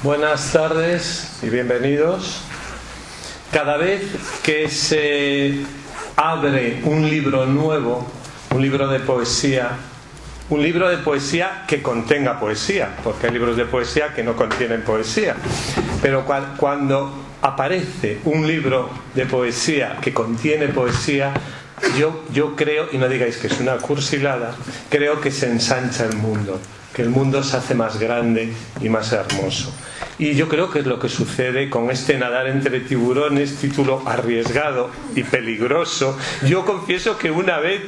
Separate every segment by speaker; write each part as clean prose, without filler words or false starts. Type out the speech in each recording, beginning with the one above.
Speaker 1: Buenas tardes y bienvenidos. Cada vez que se abre un libro nuevo, un libro de poesía que contenga poesía, porque hay libros de poesía que no contienen poesía, pero cuando aparece un libro de poesía que contiene poesía, yo creo, y no digáis que es una cursilada, creo que se ensancha el mundo, que el mundo se hace más grande y más hermoso. Y yo creo que es lo que sucede con este Nadar entre tiburones, título arriesgado y peligroso. Yo confieso que una vez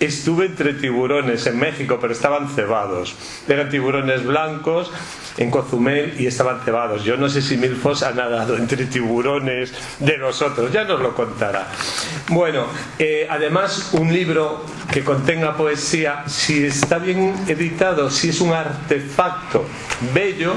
Speaker 1: estuve entre tiburones en México, pero estaban cebados. Eran tiburones blancos en Cozumel y estaban cebados. Yo no sé si Milfos ha nadado entre tiburones de nosotros, ya nos lo contará. Bueno, además un libro que contenga poesía, si está bien editado, si es un artefacto bello,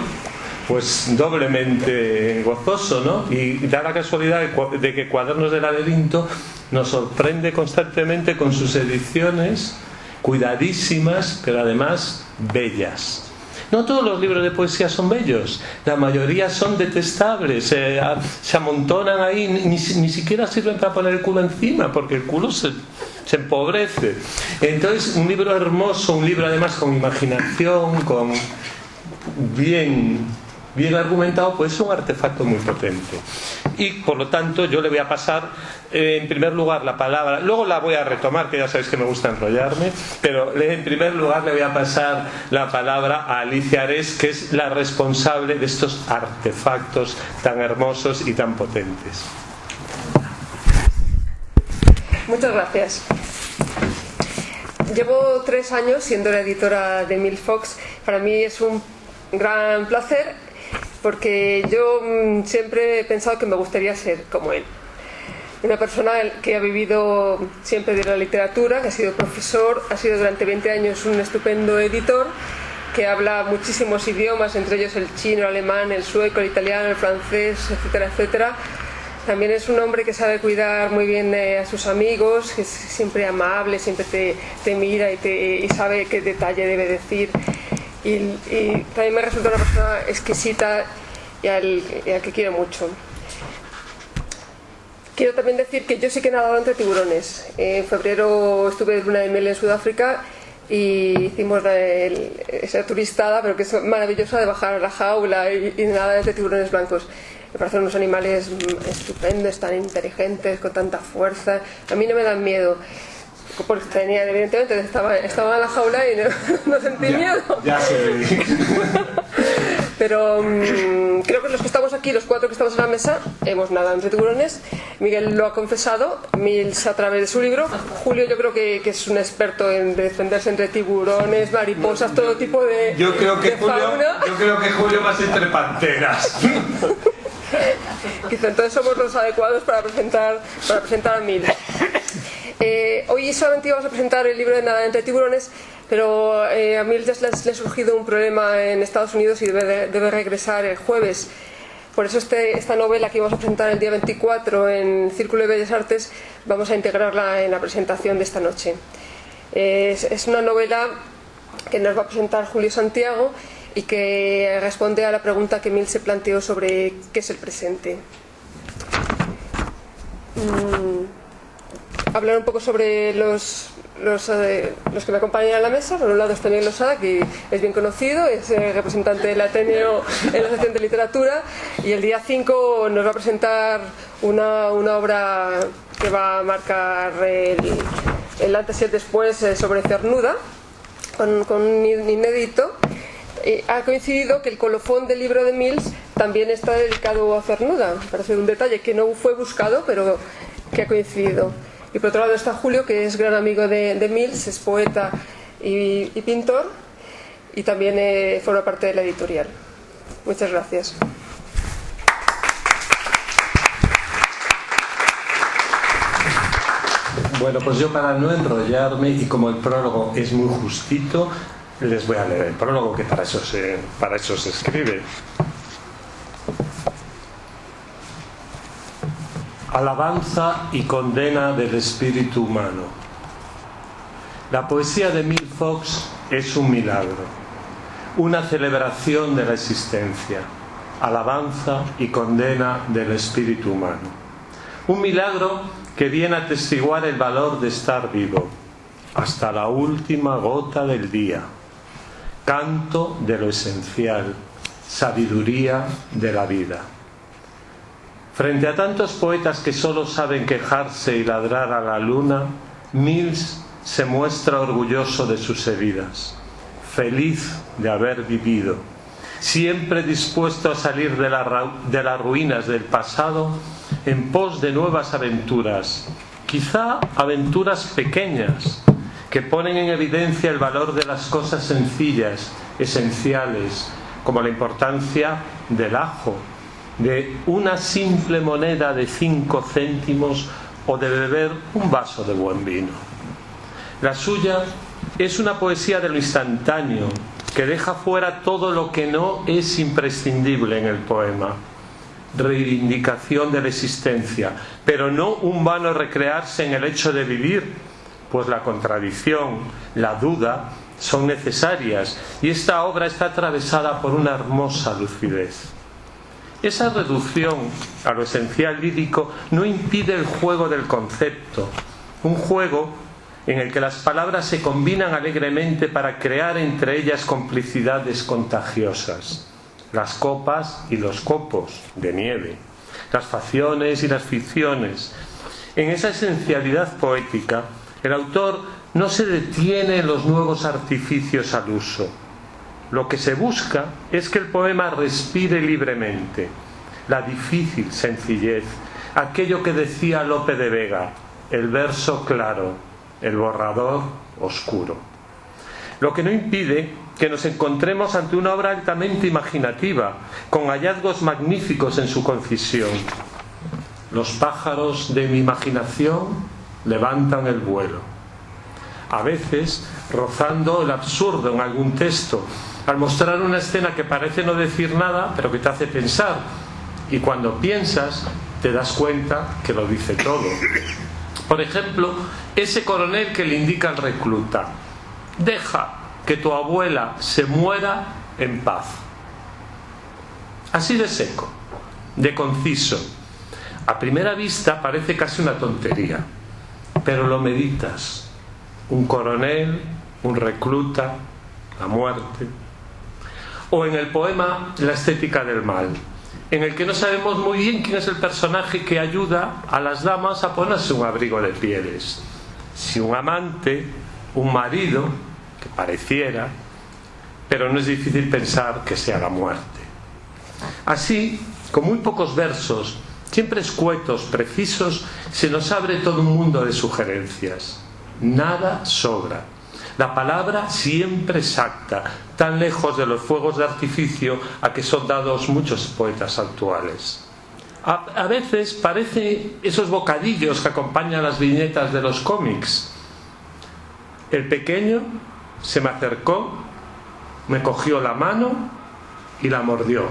Speaker 1: pues doblemente gozoso, ¿no? Y da la casualidad de que Cuadernos del Laberinto nos sorprende constantemente con sus ediciones cuidadísimas, pero además bellas. No todos los libros de poesía son bellos, la mayoría son detestables, se amontonan ahí, ni siquiera sirven para poner el culo encima, porque el culo se empobrece. Entonces, un libro hermoso, un libro además con imaginación, con bien argumentado, pues es un artefacto muy potente. Y por lo tanto yo le voy a pasar en primer lugar la palabra, luego la voy a retomar, que ya sabéis que me gusta enrollarme, pero en primer lugar le voy a pasar la palabra a Alicia Ares, que es la responsable de estos artefactos tan hermosos y tan potentes.
Speaker 2: Muchas gracias. Llevo 3 años siendo la editora de Emile Fox. Para mí es un gran placer, porque yo siempre he pensado que me gustaría ser como él. Una persona que ha vivido siempre de la literatura, que ha sido profesor, ha sido durante 20 años un estupendo editor, que habla muchísimos idiomas, entre ellos el chino, el alemán, el sueco, el italiano, el francés, etcétera, etcétera. También es un hombre que sabe cuidar muy bien a sus amigos, que es siempre amable, siempre te mira y sabe qué detalle debe decir. Y también me resulta una persona exquisita y al que quiero mucho. Quiero también decir que yo sí que he nadado entre tiburones. En febrero estuve de luna de miel en Sudáfrica y hicimos esa turistada, pero que es maravillosa, de bajar a la jaula y nadar entre tiburones blancos. Me parecen unos animales estupendos, tan inteligentes, con tanta fuerza. A mí no me dan miedo, porque evidentemente estaba en la jaula y no sentí miedo.
Speaker 1: Ya se ve.
Speaker 2: Pero creo que los que estamos aquí, los 4 que estamos en la mesa, hemos nadado entre tiburones. Miguel lo ha confesado, Mills a través de su libro. Julio yo creo que es un experto en defenderse entre tiburones, mariposas, todo tipo de fauna. Yo
Speaker 1: creo que Julio más entre panteras.
Speaker 2: Quizá entonces somos los adecuados para presentar a Mills. Hoy solamente íbamos a presentar el libro de Nadar entre tiburones, pero a Mills le ha surgido un problema en Estados Unidos y debe regresar el jueves. Por eso esta novela que íbamos a presentar el día 24 en Círculo de Bellas Artes, vamos a integrarla en la presentación de esta noche. Es una novela que nos va a presentar Julio Santiago y que responde a la pregunta que Mills se planteó sobre qué es el presente. Hablar un poco sobre los que me acompañan a la mesa. Por un lado está Miguel Losada, que es bien conocido, es representante del Ateneo en la sección de literatura, y el día 5 nos va a presentar una obra que va a marcar el antes y el después sobre Cernuda, con un inédito. Ha coincidido que el colofón del libro de Mills también está dedicado a Cernuda. Parece un detalle que no fue buscado, pero que ha coincidido. Y por otro lado está Julio, que es gran amigo de Mills, es poeta y pintor, y también forma parte de la editorial. Muchas gracias.
Speaker 1: Bueno, pues yo, para no enrollarme, y como el prólogo es muy justito, les voy a leer el prólogo, que para eso se escribe. Alabanza y condena del espíritu humano. La poesía de Emile Fox es un milagro, una celebración de la existencia. alabanza y condena del espíritu humano. Un milagro que viene a atestiguar el valor de estar vivo hasta la última gota del día. Canto de lo esencial, sabiduría de la vida. Frente a tantos poetas que solo saben quejarse y ladrar a la luna, Mills se muestra orgulloso de sus heridas, feliz de haber vivido, siempre dispuesto a salir de las ruinas del pasado en pos de nuevas aventuras, quizá aventuras pequeñas, que ponen en evidencia el valor de las cosas sencillas, esenciales, como la importancia del ajo, de una simple moneda de 5 céntimos o de beber un vaso de buen vino. La suya es una poesía de lo instantáneo, que deja fuera todo lo que no es imprescindible en el poema. Reivindicación de la existencia, pero no un vano recrearse en el hecho de vivir, pues la contradicción, la duda, son necesarias, y esta obra está atravesada por una hermosa lucidez. Esa reducción a lo esencial lírico no impide el juego del concepto, un juego en el que las palabras se combinan alegremente para crear entre ellas complicidades contagiosas. Las copas y los copos de nieve, las facciones y las ficciones. En esa esencialidad poética, el autor no se detiene en los nuevos artificios al uso. Lo que se busca es que el poema respire libremente, la difícil sencillez, aquello que decía Lope de Vega, el verso claro, el borrador oscuro. Lo que no impide que nos encontremos ante una obra altamente imaginativa, con hallazgos magníficos en su concisión. Los pájaros de mi imaginación levantan el vuelo. A veces, rozando el absurdo en algún texto, al mostrar una escena que parece no decir nada, pero que te hace pensar, y cuando piensas te das cuenta que lo dice todo. Por ejemplo, ese coronel que le indica al recluta: deja que tu abuela se muera en paz. Así de seco, de conciso. A primera vista parece casi una tontería, pero lo meditas. Un coronel, un recluta, la muerte. O en el poema La estética del mal, en el que no sabemos muy bien quién es el personaje que ayuda a las damas a ponerse un abrigo de pieles. Si un amante, un marido, que pareciera, pero no es difícil pensar que sea la muerte. Así, con muy pocos versos, siempre escuetos, precisos, se nos abre todo un mundo de sugerencias. Nada sobra. La palabra siempre exacta, tan lejos de los fuegos de artificio a que son dados muchos poetas actuales. A veces parece esos bocadillos que acompañan las viñetas de los cómics. El pequeño se me acercó, me cogió la mano y la mordió.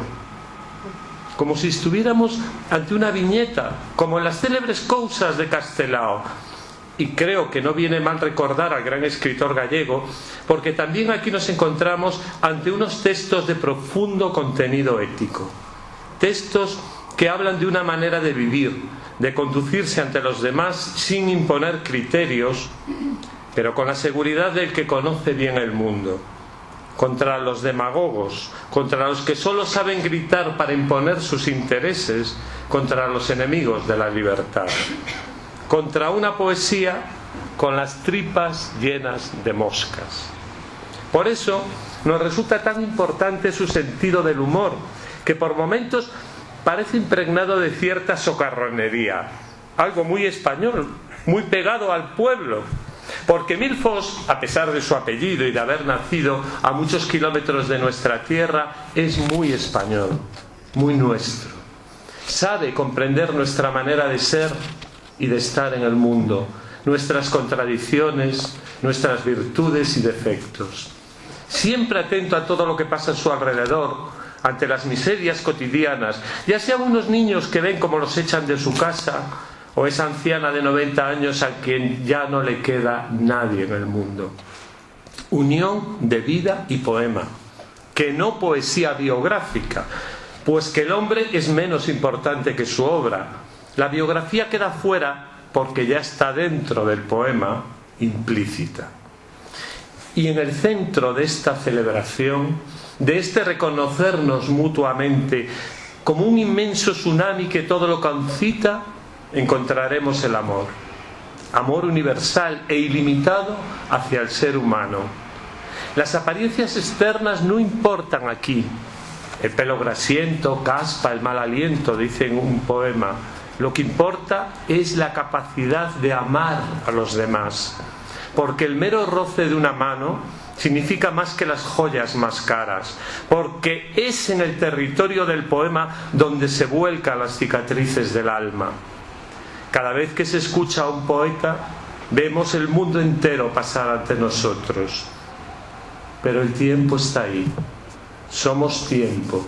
Speaker 1: Como si estuviéramos ante una viñeta, como en las célebres cousas de Castelao. Y creo que no viene mal recordar al gran escritor gallego, porque también aquí nos encontramos ante unos textos de profundo contenido ético. Textos que hablan de una manera de vivir, de conducirse ante los demás sin imponer criterios, pero con la seguridad del que conoce bien el mundo. Contra los demagogos, contra los que solo saben gritar para imponer sus intereses, contra los enemigos de la libertad. Contra una poesía con las tripas llenas de moscas. Por eso nos resulta tan importante su sentido del humor, que por momentos parece impregnado de cierta socarronería, algo muy español, muy pegado al pueblo. Porque Milfos, a pesar de su apellido y de haber nacido a muchos kilómetros de nuestra tierra, es muy español, muy nuestro. Sabe comprender nuestra manera de ser y de estar en el mundo, nuestras contradicciones, nuestras virtudes y defectos. Siempre atento a todo lo que pasa a su alrededor, ante las miserias cotidianas, ya sean unos niños que ven cómo los echan de su casa, o esa anciana de 90 años a quien ya no le queda nadie en el mundo. Unión de vida y poema, que no poesía biográfica, Pues que el hombre es menos importante que su obra. La biografía queda fuera porque ya está dentro del poema, implícita. Y en el centro de esta celebración, de este reconocernos mutuamente como un inmenso tsunami que todo lo concita, encontraremos el amor. Amor universal e ilimitado hacia el ser humano. Las apariencias externas no importan aquí. El pelo grasiento, caspa, el mal aliento, dice en un poema. Lo que importa es la capacidad de amar a los demás. Porque el mero roce de una mano significa más que las joyas más caras. Porque es en el territorio del poema donde se vuelcan las cicatrices del alma. Cada vez que se escucha a un poeta, vemos el mundo entero pasar ante nosotros. Pero el tiempo está ahí. Somos tiempo.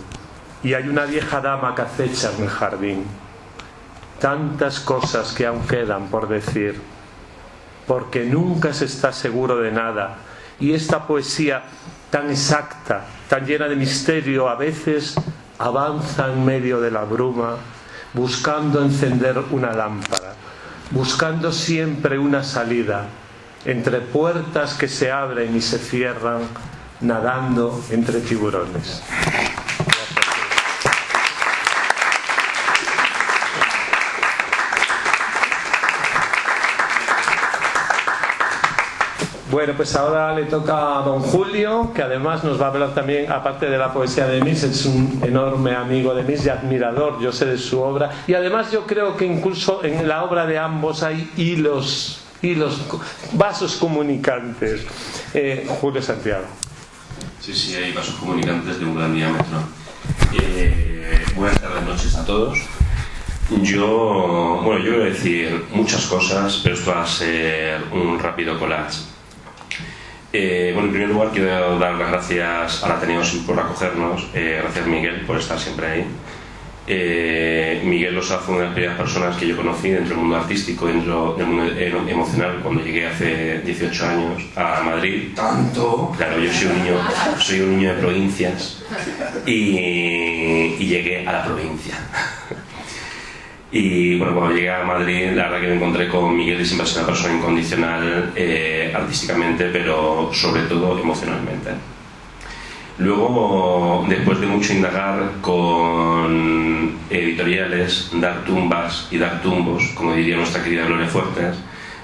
Speaker 1: Y hay una vieja dama que acecha en el jardín. Tantas cosas que aún quedan por decir. Porque nunca se está seguro de nada. Y esta poesía tan exacta, tan llena de misterio, a veces avanza en medio de la bruma, buscando encender una lámpara, buscando siempre una salida, entre puertas que se abren y se cierran, nadando entre tiburones. Bueno, pues ahora le toca a don Julio, que además nos va a hablar también, aparte de la poesía de Mills, es un enorme amigo de Mills y admirador, yo sé de su obra, y además yo creo que incluso en la obra de ambos hay hilos, vasos comunicantes. Julio Santiago.
Speaker 3: Sí, hay vasos comunicantes de un gran diámetro. Buenas tardes, noches a todos. Yo voy a decir muchas cosas, pero esto va a ser un rápido collage. En primer lugar quiero dar las gracias al Ateneo por acogernos. Gracias, Miguel, por estar siempre ahí. Miguel Losa fue una de las primeras personas que yo conocí dentro del mundo artístico, dentro del mundo emocional, cuando llegué hace 18 años a Madrid. ¡Tanto! Claro, yo soy un niño de provincias y llegué a la provincia. Y bueno, cuando llegué a Madrid, la verdad que me encontré con Miguel y siempre ha sido una persona incondicional artísticamente, pero sobre todo emocionalmente. Luego, después de mucho indagar con editoriales, dar tumbas y dar tumbos, como diría nuestra querida Gloria Fuertes,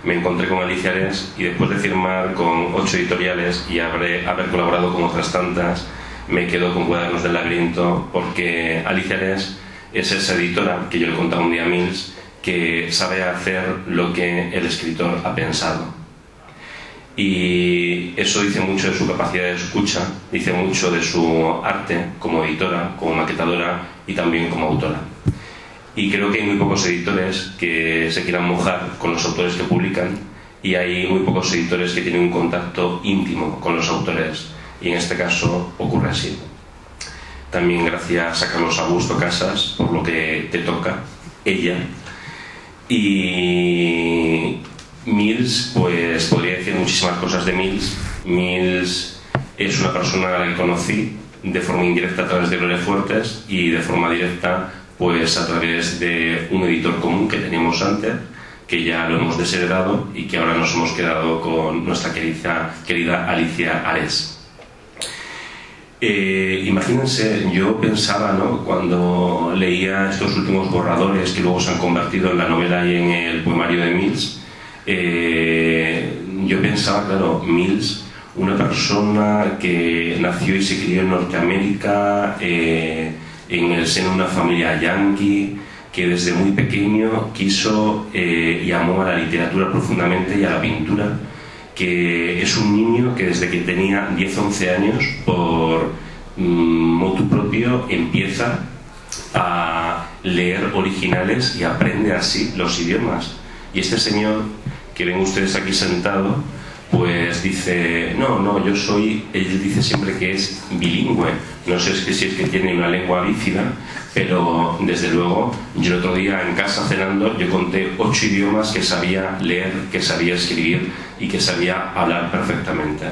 Speaker 3: me encontré con Alicia Ares y después de firmar con 8 editoriales y haber colaborado con otras tantas, me quedo con Cuadernos del Laberinto, porque Alicia Ares es esa editora que yo le contaba un día a Mills, que sabe hacer lo que el escritor ha pensado. Y eso dice mucho de su capacidad de escucha, dice mucho de su arte como editora, como maquetadora y también como autora. Y creo que hay muy pocos editores que se quieran mojar con los autores que publican, y hay muy pocos editores que tienen un contacto íntimo con los autores, y en este caso ocurre así. También gracias a Carlos Augusto Casas por lo que te toca, ella. Y Mills, pues podría decir muchísimas cosas de Mills. Mills es una persona a la que conocí de forma indirecta a través de Gloria Fuertes y de forma directa pues a través de un editor común que teníamos antes, que ya lo hemos desheredado y que ahora nos hemos quedado con nuestra querida Alicia Ares. Imagínense, yo pensaba, ¿no?, cuando leía estos últimos borradores que luego se han convertido en la novela y en el poemario de Mills, yo pensaba, claro, Mills, una persona que nació y se crió en Norteamérica, en el seno de una familia yankee, que desde muy pequeño quiso y amó a la literatura profundamente y a la pintura, que es un niño que desde que tenía 10-11 años, por motu propio, empieza a leer originales y aprende así los idiomas. Y este señor que ven ustedes aquí sentado, pues dice, no, yo soy, él dice siempre que es bilingüe, no sé si es que tiene una lengua bífida, pero desde luego yo el otro día en casa cenando yo conté 8 idiomas que sabía leer, que sabía escribir y que sabía hablar perfectamente.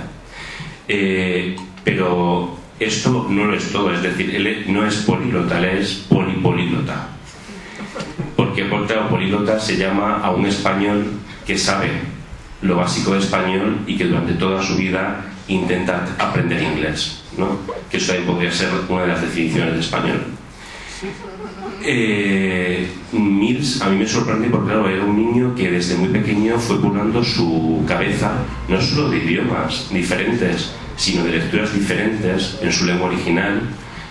Speaker 3: Pero esto no lo es todo, es decir, él no es políglota, él es polipolíglota. Porque por claro, políglota se llama a un español que sabe lo básico de español y que durante toda su vida intenta aprender inglés, ¿no? Que eso ahí podría ser una de las definiciones de español. Mills a mí me sorprende porque claro, era un niño que desde muy pequeño fue curando su cabeza no solo de idiomas diferentes, sino de lecturas diferentes en su lengua original.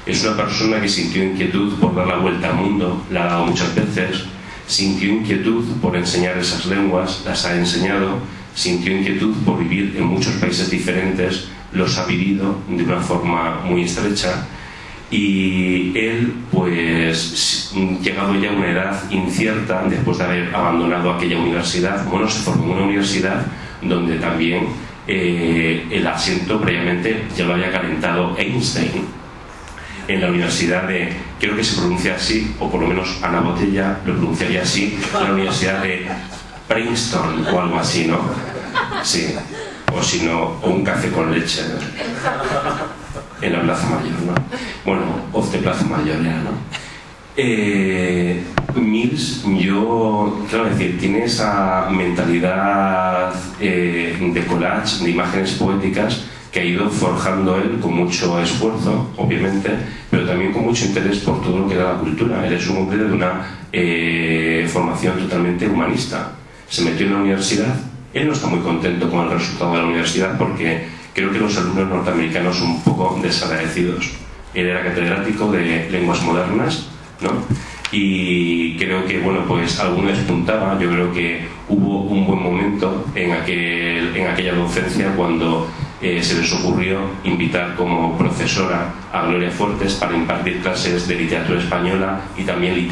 Speaker 3: Es una persona que sintió inquietud por dar la vuelta al mundo, la ha dado muchas veces, sintió inquietud por enseñar esas lenguas, las ha enseñado, sintió inquietud por vivir en muchos países diferentes, los ha vivido de una forma muy estrecha. Y él, pues, llegado ya a una edad incierta, después de haber abandonado aquella universidad, bueno, se formó en una universidad donde también el asiento previamente ya lo había calentado Einstein, en la universidad de, creo que se pronuncia así, o por lo menos Ana Botella lo pronunciaría así, la universidad de Princeton o algo así, ¿no? Sí, o si no, o un café con leche, ¿no? En la Plaza Mayor, ¿no? Bueno, of the Plaza Mayor ya, ¿no? Mills, yo, claro, es decir, tiene esa mentalidad de collage, de imágenes poéticas que ha ido forjando él con mucho esfuerzo, obviamente, pero también con mucho interés por todo lo que era la cultura. Él es un hombre de una formación totalmente humanista. Se metió en la universidad, él no está muy contento con el resultado de la universidad porque creo que los alumnos norteamericanos son un poco desagradecidos. Él era catedrático de lenguas modernas, ¿no? Y creo que, bueno, pues alguno despuntaba. Yo creo que hubo un buen momento en aquella docencia cuando se les ocurrió invitar como profesora a Gloria Fuertes para impartir clases de literatura española y también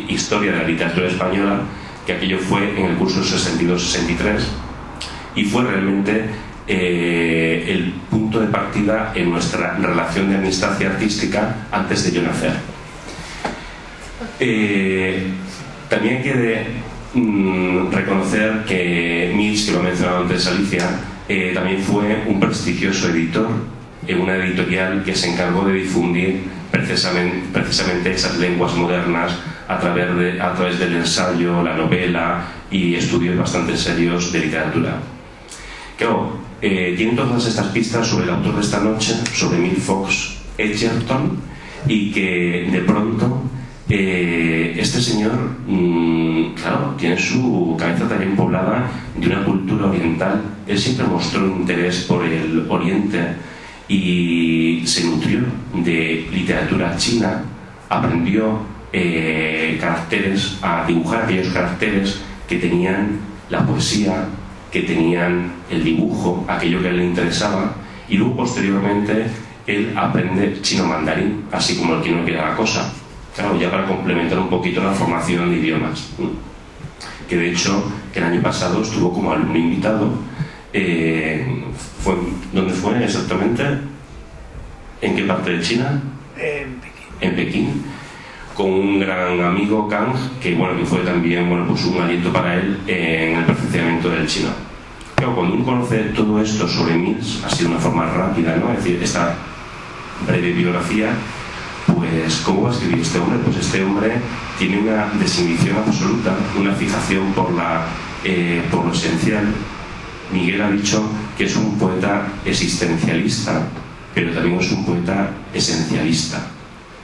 Speaker 3: historia de la literatura española, que aquello fue en el curso 62-63 y fue realmente el punto de partida en nuestra relación de amistad y artística antes de yo nacer. También quiere reconocer que Mills, que lo ha mencionado antes Alicia, también fue un prestigioso editor en una editorial que se encargó de difundir precisamente esas lenguas modernas a través del ensayo, la novela y estudios bastante serios de literatura. Claro, tiene todas estas pistas sobre el autor de esta noche, sobre Mill Fox Edgerton, y que de pronto este señor, claro, tiene su cabeza también poblada de una cultura oriental. Él siempre mostró un interés por el oriente y se nutrió de literatura china, aprendió caracteres, a dibujar aquellos caracteres que tenían la poesía, que tenían el dibujo, aquello que a él le interesaba, y luego posteriormente él aprende chino mandarín, así como el que no quiere la cosa. Claro, ya para complementar un poquito la formación de idiomas, que de hecho el año pasado estuvo como alumno invitado. ¿Dónde fue exactamente? ¿En qué parte de China?
Speaker 4: En Pekín.
Speaker 3: En Pekín, con un gran amigo, Kang, que bueno, que fue también, bueno, pues un aliento para él en el perfeccionamiento del chino. Pero cuando uno conoce todo esto sobre Mills, así de una forma rápida, ¿no? Es decir, esta breve biografía, pues ¿cómo va a escribir este hombre? Pues este hombre tiene una desinhibición absoluta, una fijación por lo esencial. Miguel ha dicho que es un poeta existencialista, pero también es un poeta esencialista.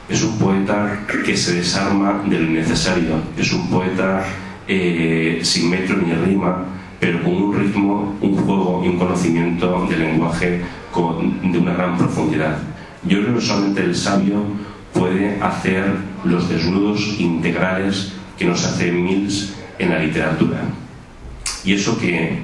Speaker 3: Es un poeta que se desarma de lo innecesario. Es un poeta sin metro ni rima, pero con un ritmo, un juego y un conocimiento del lenguaje de una gran profundidad. Yo creo que solamente el sabio puede hacer los desnudos integrales que nos hace Mills en la literatura. Y eso que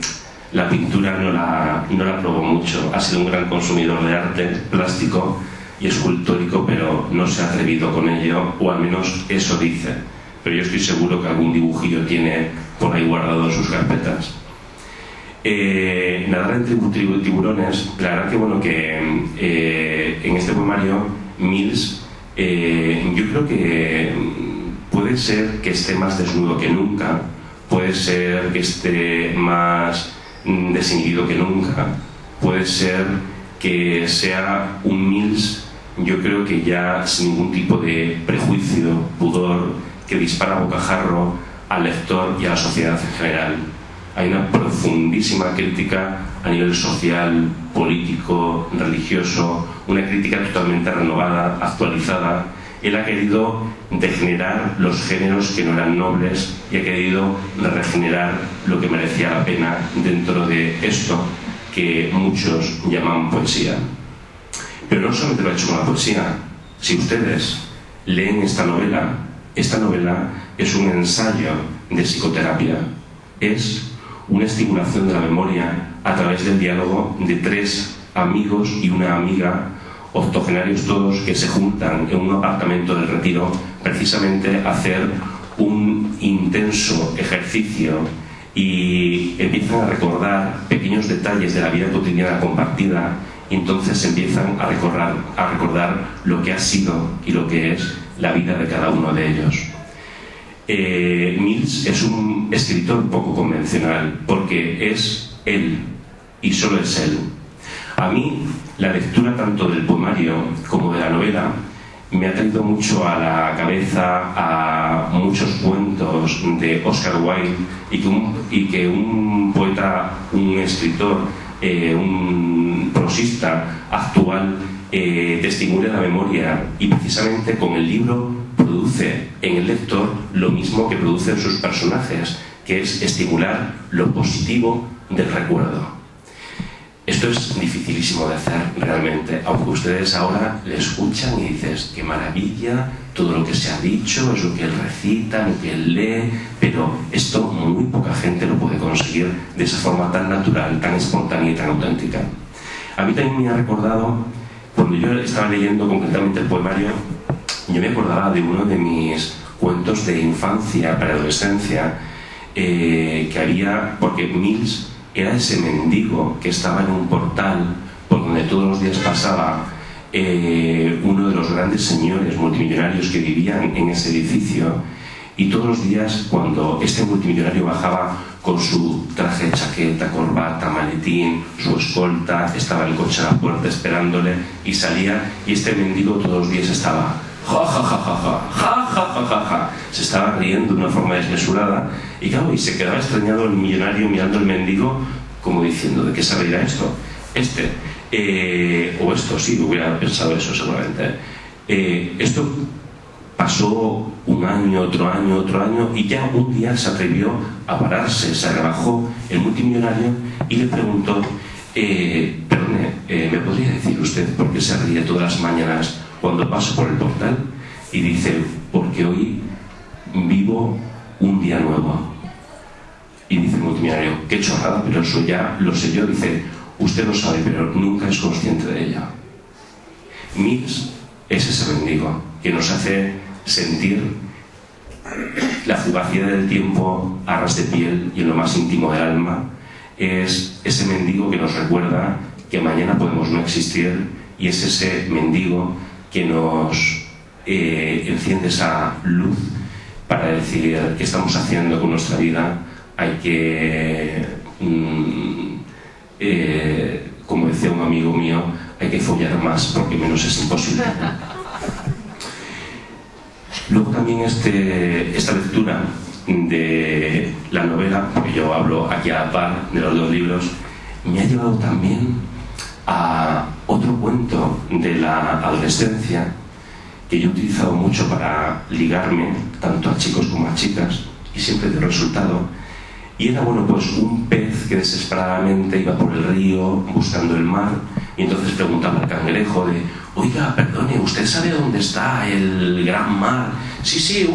Speaker 3: la pintura no la probó mucho. Ha sido un gran consumidor de arte plástico y escultórico, pero no se ha atrevido con ello, o al menos eso dice. Pero yo estoy seguro que algún dibujillo tiene por ahí guardado en sus carpetas. Nadar entre tiburones, la verdad que bueno, que en este poemario Mills, yo creo que puede ser que esté más desnudo que nunca, puede ser que esté más desinhibido que nunca, puede ser que sea un Mills yo creo que ya sin ningún tipo de prejuicio, pudor, que dispara a bocajarro al lector y a la sociedad en general. Hay una profundísima crítica a nivel social, político, religioso, una crítica totalmente renovada, actualizada. Él ha querido degenerar los géneros que no eran nobles y ha querido regenerar lo que merecía la pena dentro de esto que muchos llaman poesía. Pero no solamente lo ha hecho con la poesía. Si ustedes leen esta novela es un ensayo de psicoterapia, es una estimulación de la memoria a través del diálogo de 3 amigos y una amiga, octogenarios todos, que se juntan en un apartamento del Retiro precisamente a hacer un intenso ejercicio y empiezan a recordar pequeños detalles de la vida cotidiana compartida, y entonces empiezan a recordar lo que ha sido y lo que es la vida de cada uno de ellos. Mills es un escritor poco convencional porque es él y solo es él. A mí la lectura tanto del poemario como de la novela me ha traído mucho a la cabeza a muchos cuentos de Oscar Wilde y que un poeta, un escritor, un prosista actual te estimule la memoria, y precisamente con el libro produce en el lector lo mismo que producen sus personajes, que es estimular lo positivo del recuerdo. Esto es dificilísimo de hacer realmente, aunque ustedes ahora le escuchan y dices, qué maravilla, todo lo que se ha dicho, es lo que él recita, lo que él lee, pero esto muy poca gente lo puede conseguir de esa forma tan natural, tan espontánea y tan auténtica. A mí también me ha recordado, cuando yo estaba leyendo concretamente el poemario, yo me acordaba de uno de mis cuentos de infancia, preadolescencia, que había, porque Mills era ese mendigo que estaba en un portal por donde todos los días pasaba uno de los grandes señores multimillonarios que vivían en ese edificio, y todos los días cuando este multimillonario bajaba con su traje, chaqueta, corbata, maletín, su escolta, estaba el coche a la puerta esperándole y salía, y este mendigo todos los días estaba ja ja ja ja ja ja ja ja ja ja, se estaba riendo de una forma desmesurada, y claro, y se quedaba extrañado el millonario mirando al mendigo como diciendo, ¿de qué se reirá esto? O esto, sí, hubiera pensado eso seguramente. Esto pasó un año, otro año, y ya un día se atrevió a pararse, se rebajó el multimillonario y le preguntó, perdone, ¿me podría decir usted por qué se ríe todas las mañanas cuando paso por el portal? Y dice, porque hoy vivo un día nuevo. Y dice el multimillonario, qué chorrada, pero eso ya lo sé yo. Dice, usted lo sabe, pero nunca es consciente de ella. Mills es ese mendigo que nos hace sentir la fugacidad del tiempo a ras de piel y en lo más íntimo del alma. Es ese mendigo que nos recuerda que mañana podemos no existir, y es ese mendigo que nos enciende esa luz para decir qué estamos haciendo con nuestra vida. Hay que, como decía un amigo mío, hay que follar más porque menos es imposible. Luego también esta lectura de la novela, porque yo hablo aquí a la par de los 2 libros, me ha llevado también a otro cuento de la adolescencia que yo he utilizado mucho para ligarme tanto a chicos como a chicas, y siempre de resultado. Y era, bueno, pues un pez que desesperadamente iba por el río buscando el mar, y entonces preguntaba al cangrejo de, oiga, perdone, ¿usted sabe dónde está el gran mar? Sí,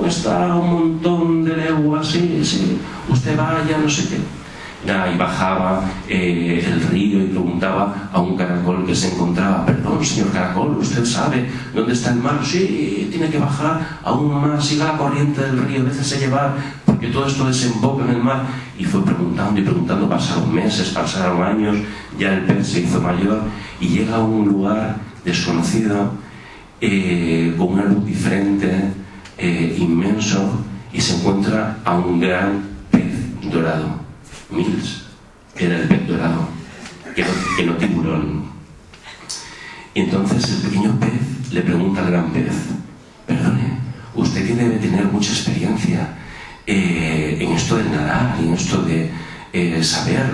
Speaker 3: está a un montón de leguas, sí, usted vaya, no sé qué. Y bajaba el río y preguntaba a un caracol que se encontraba, perdón, señor caracol, ¿usted sabe dónde está el mar? Sí, tiene que bajar aún más, siga la corriente del río, déjese llevar, porque todo esto desemboca en el mar. Y fue preguntando y preguntando, pasaron meses, pasaron años, ya el pez se hizo mayor y llega a un lugar desconocido, con una luz diferente, inmenso, y se encuentra a un gran pez dorado. Mills era el pez dorado, que no tiburón. Y entonces el pequeño pez le pregunta al gran pez: perdone, usted que debe tener mucha experiencia en esto de nadar y en esto de saber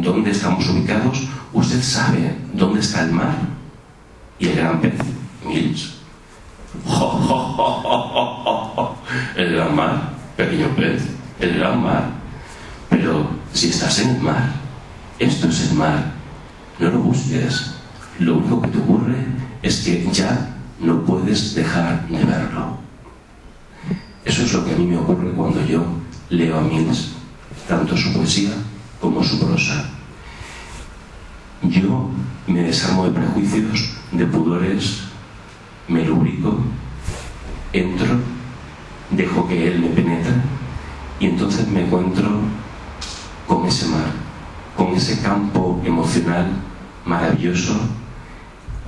Speaker 3: dónde estamos ubicados, ¿usted sabe dónde está el mar? Y el gran pez, Mills: el gran mar, pequeño pez, el gran mar. Pero si estás en el mar, esto es el mar, no lo busques. Lo único que te ocurre es que ya no puedes dejar de verlo. Eso es lo que a mí me ocurre cuando yo leo a Mills, tanto su poesía como su prosa. Yo me desarmo de prejuicios, de pudores, me lubrico, entro, dejo que él me penetre y entonces me encuentro con ese mar, con ese campo emocional maravilloso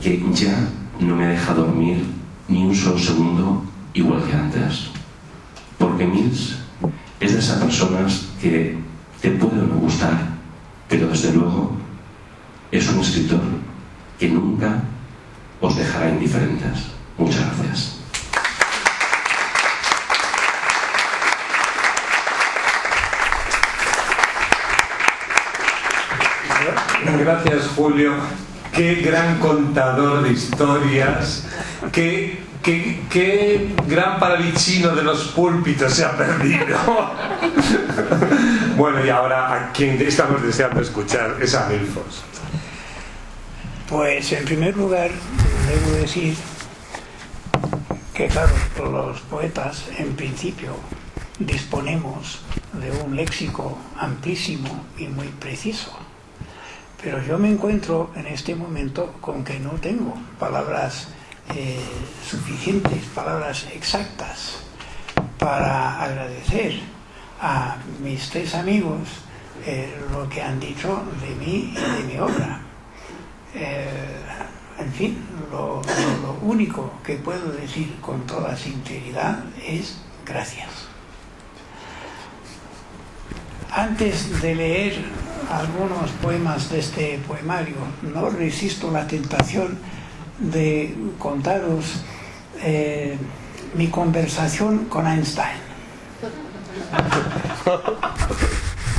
Speaker 3: que ya no me deja dormir ni un solo segundo igual que antes. Porque Mills es de esas personas que te puede o no gustar, pero desde luego es un escritor que nunca os dejará indiferentes. Muchas gracias.
Speaker 1: Gracias, Julio. Qué gran contador de historias. Qué gran paralichino de los púlpitos se ha perdido. Bueno, y ahora a quien estamos deseando escuchar es a Milfos.
Speaker 4: Pues en primer lugar debo decir que, claro, los poetas en principio disponemos de un léxico amplísimo y muy preciso, pero yo me encuentro en este momento con que no tengo palabras suficientes, palabras exactas para agradecer a mis tres amigos lo que han dicho de mí y de mi obra. En fin, lo único que puedo decir con toda sinceridad es gracias. Antes de leer algunos poemas de este poemario, no resisto la tentación de contaros mi conversación con Einstein.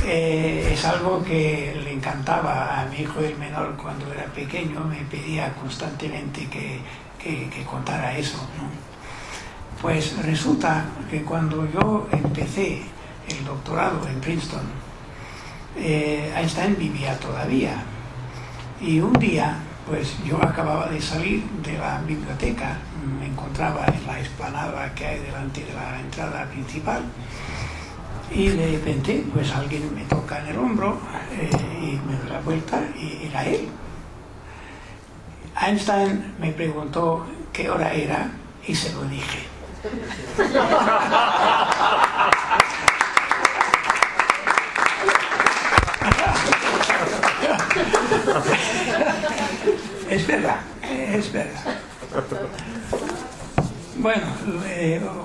Speaker 4: Es algo que le encantaba a mi hijo el menor cuando era pequeño, me pedía constantemente que contara eso, ¿no? Pues resulta que cuando yo empecé el doctorado en Princeton, Einstein vivía todavía, y un día pues yo acababa de salir de la biblioteca, me encontraba en la explanada que hay delante de la entrada principal, y de repente pues alguien me toca en el hombro y me doy la vuelta y era él. Einstein me preguntó qué hora era y se lo dije. Es verdad, es verdad. Bueno,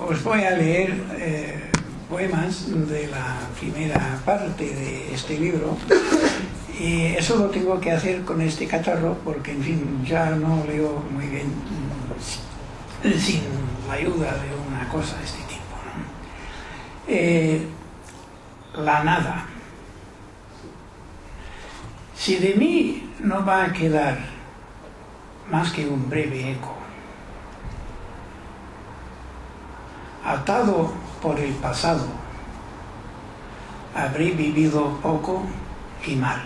Speaker 4: os voy a leer poemas de la primera parte de este libro, y eso lo tengo que hacer con este catarro porque, en fin, ya no leo muy bien sin la ayuda de una cosa de este tipo, ¿no? La nada. Si de mí no va a quedar más que un breve eco, atado por el pasado, habré vivido poco y mal.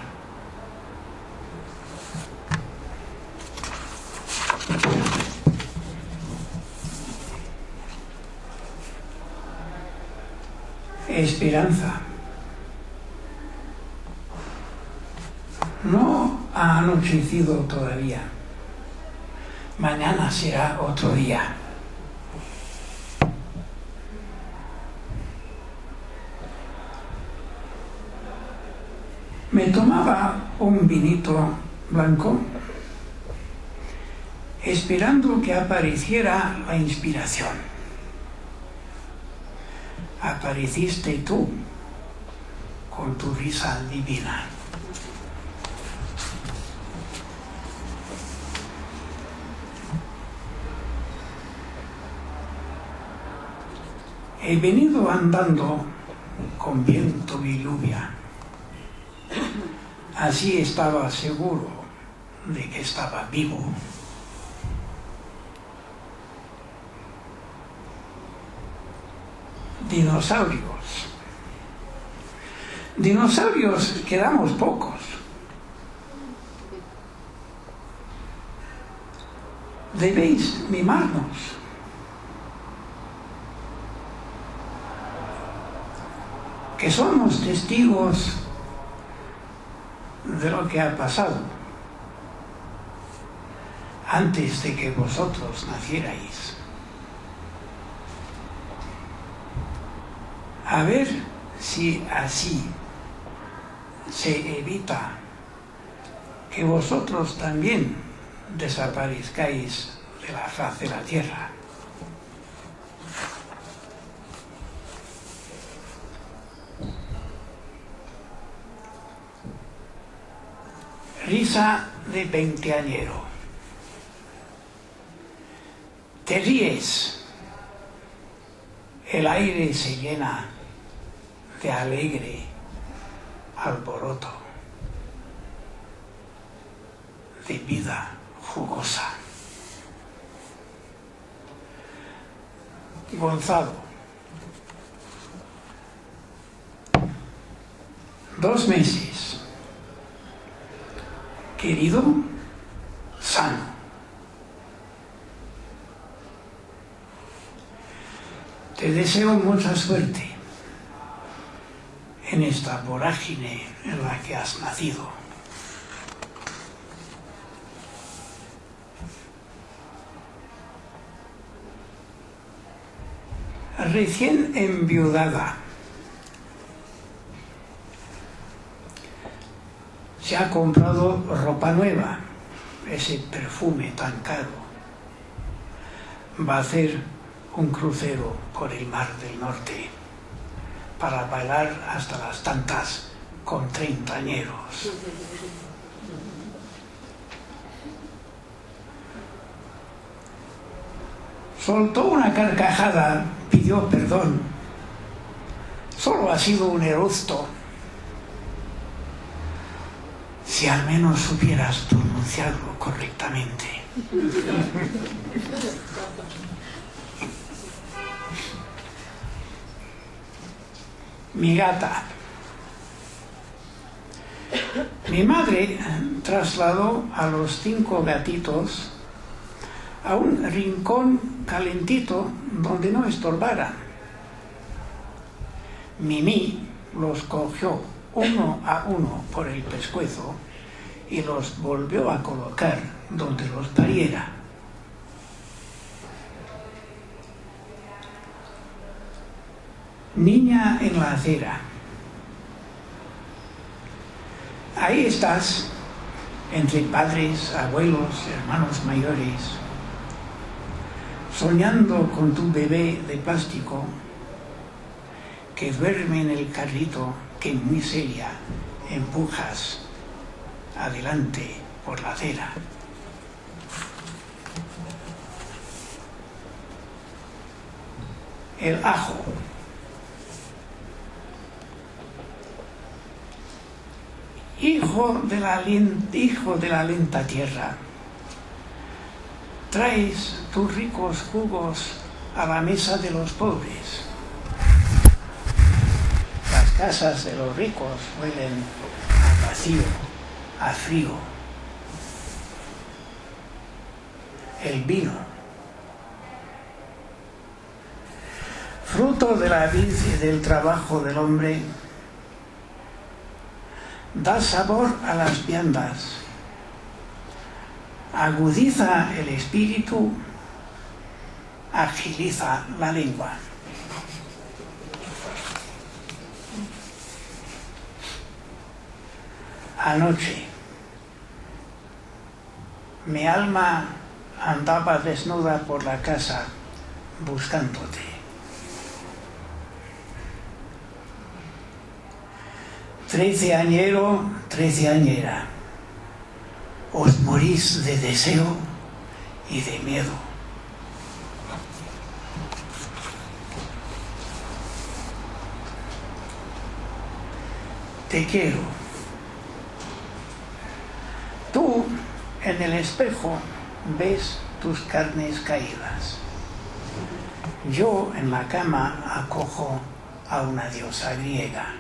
Speaker 4: Esperanza. No ha anochecido todavía. Mañana será otro día. Me tomaba un vinito blanco, esperando que apareciera la inspiración. Apareciste tú, con tu risa divina. He venido andando con viento y lluvia. Así estaba seguro de que estaba vivo. Dinosaurios. Dinosaurios quedamos pocos. Debéis mimarnos. Que somos testigos de lo que ha pasado antes de que vosotros nacierais. A ver si así se evita que vosotros también desaparezcáis de la faz de la tierra. Risa de veinteañero. Te ríes. El aire se llena de alegre alboroto, de vida jugosa. Gonzalo. 2 meses. Querido, sano. Te deseo mucha suerte en esta vorágine en la que has nacido. Recién enviudada. Se ha comprado ropa nueva, ese perfume tan caro. Va a hacer un crucero por el Mar del Norte para bailar hasta las tantas con treintañeros. Soltó una carcajada, pidió perdón. Solo ha sido un eructo. Si al menos hubieras pronunciado correctamente. Mi gata. Mi madre trasladó a los 5 gatitos a un rincón calentito donde no estorbaran. Mimi los cogió uno a uno por el pescuezo y los volvió a colocar donde los pariera. Niña en la acera. Ahí estás, entre padres, abuelos, hermanos mayores, soñando con tu bebé de plástico que duerme en el carrito que en miseria empujas adelante por la acera. El ajo. Hijo de la lenta tierra, traes tus ricos jugos a la mesa de los pobres. Las casas de los ricos huelen a vacío, a frío. El vino, fruto de la vid y del trabajo del hombre, da sabor a las viandas, agudiza el espíritu, agiliza la lengua. Anoche, mi alma andaba desnuda por la casa buscándote. Treceañero, treceañera, os morís de deseo y de miedo. te quiero. Tú en el espejo ves tus carnes caídas. Yo en la cama acojo a una diosa griega.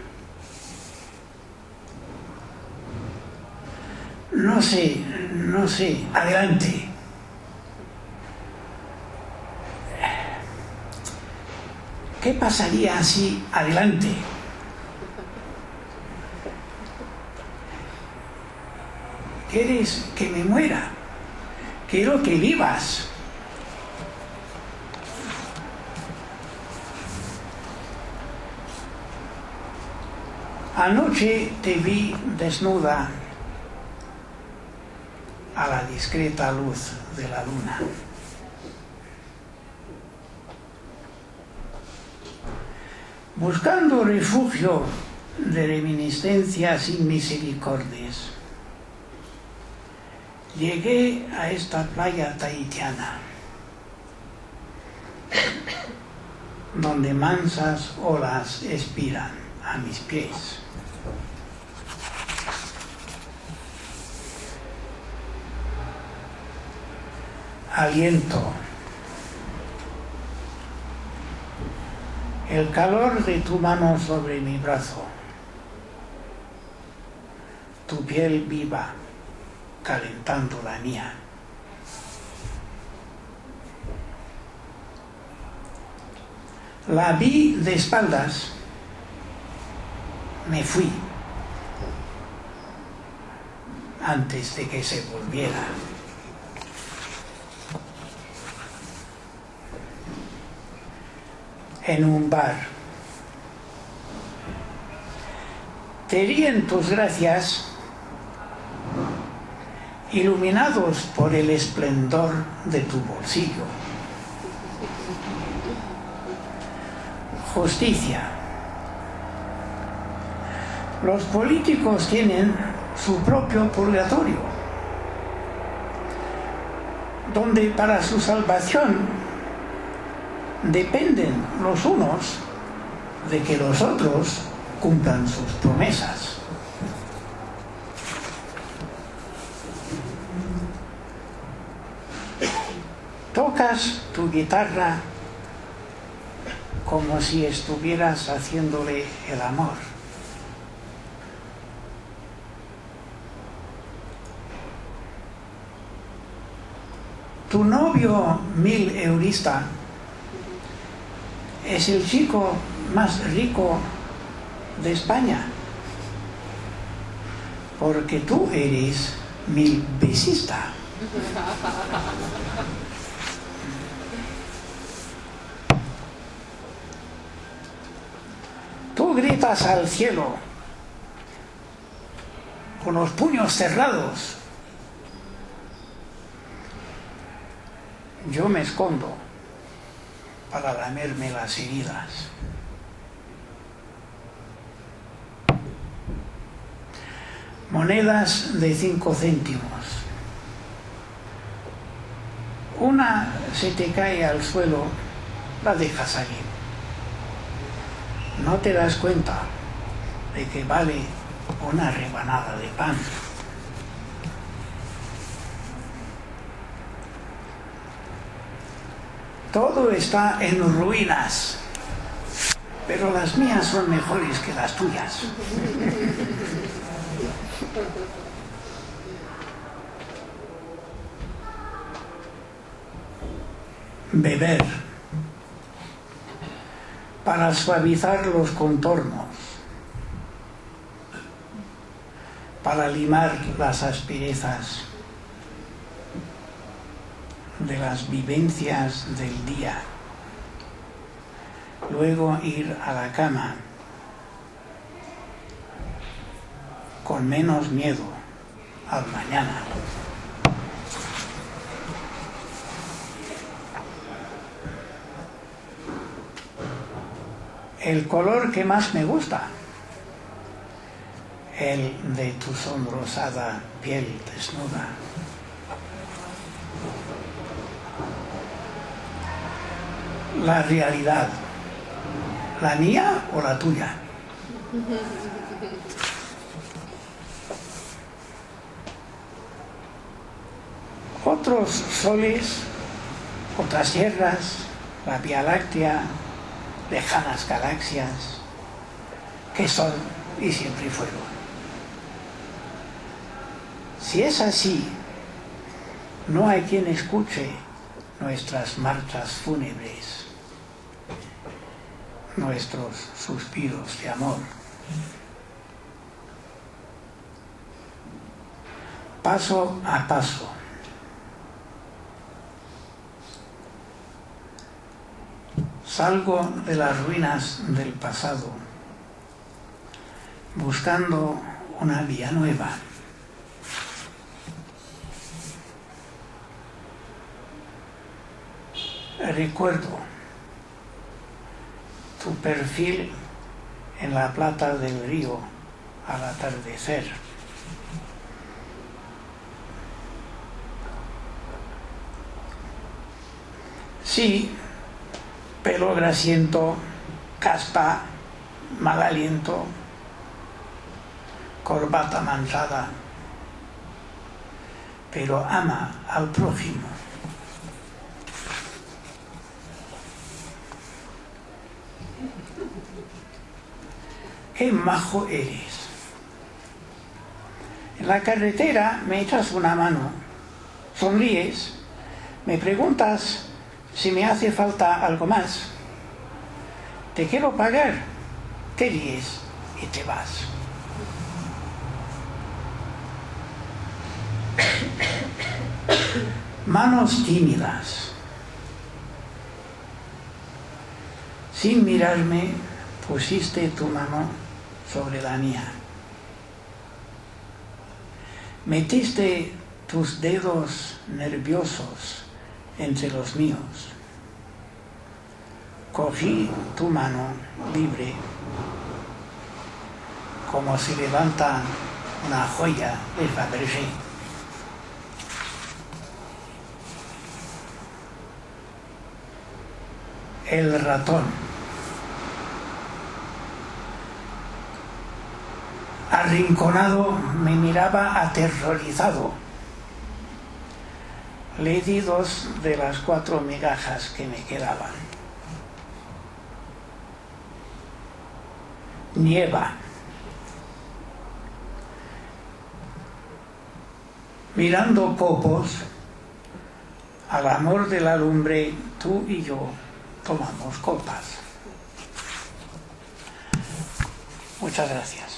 Speaker 4: No sé, adelante. ¿Qué pasaría si adelante? ¿Quieres que me muera? Quiero que vivas. Anoche te vi desnuda a la discreta luz de la luna. Buscando refugio de reminiscencias sin misericordias, llegué a esta playa tahitiana, donde mansas olas expiran a mis pies. Aliento. El calor de tu mano sobre mi brazo. Tu piel viva, calentando la mía. La vi de espaldas. Me fui. Antes de que se volviera. En un bar. Te di en tus gracias, iluminados por el esplendor de tu bolsillo. Justicia. Los políticos tienen su propio purgatorio, donde para su salvación dependen los unos de que los otros cumplan sus promesas. Tocas tu guitarra como si estuvieras haciéndole el amor. Tu novio 1000eurista es el chico más rico de España, porque tú eres 1000besista. Tú gritas al cielo con los puños cerrados. Yo me escondo para lamerme las heridas. Monedas de 5 céntimos. Una se te cae al suelo, la dejas allí. No te das cuenta de que vale una rebanada de pan. Todo está en ruinas, pero las mías son mejores que las tuyas. Beber para suavizar los contornos, para limar las asperezas de las vivencias del día, luego ir a la cama con menos miedo al mañana. El color que más me gusta, el de tu sonrosada piel desnuda. La realidad, ¿la mía o la tuya? otros soles, otras tierras, la Vía Láctea, lejanas galaxias, que son y siempre fueron. Si es así, no hay quien escuche nuestras marchas fúnebres, nuestros suspiros de amor. Paso a paso, salgo de las ruinas del pasado, buscando una vía nueva. Recuerdo tu perfil en la plata del río al atardecer. Sí, pelo grasiento, caspa, mal aliento, corbata manchada, pero ama al prójimo. ¡Qué majo eres! En la carretera me echas una mano, sonríes, me preguntas si me hace falta algo más. Te quiero pagar, te ríes y te vas. Manos tímidas. Sin mirarme, pusiste tu mano sobre la mía. Metiste tus dedos nerviosos entre los míos. Cogí tu mano libre, como si levanta una joya de Fabergé. El ratón. Arrinconado me miraba aterrorizado. Le di 2 de las 4 migajas que me quedaban. Nieva. Mirando copos, al amor de la lumbre, tú y yo tomamos copas. Muchas gracias.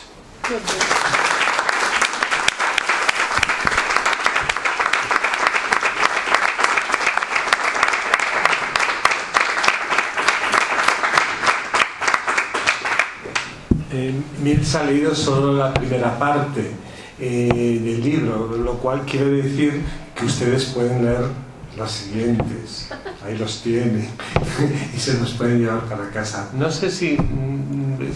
Speaker 1: Mills ha leído solo la primera parte del libro, lo cual quiere decir que ustedes pueden leer las siguientes. Ahí los tienen y se los pueden llevar para casa. No sé si,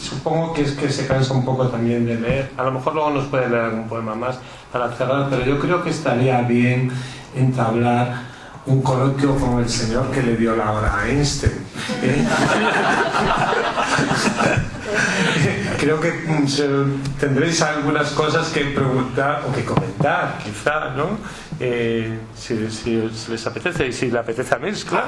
Speaker 1: supongo que es que se cansa un poco también de leer. A lo mejor luego nos puede leer algún poema más para cerrar, pero yo creo que estaría bien entablar un coloquio con el señor que le dio la hora a Einstein. Creo que tendréis algunas cosas que preguntar o que comentar, quizá, ¿no? Si les apetece, y si le apetece a Mills, claro.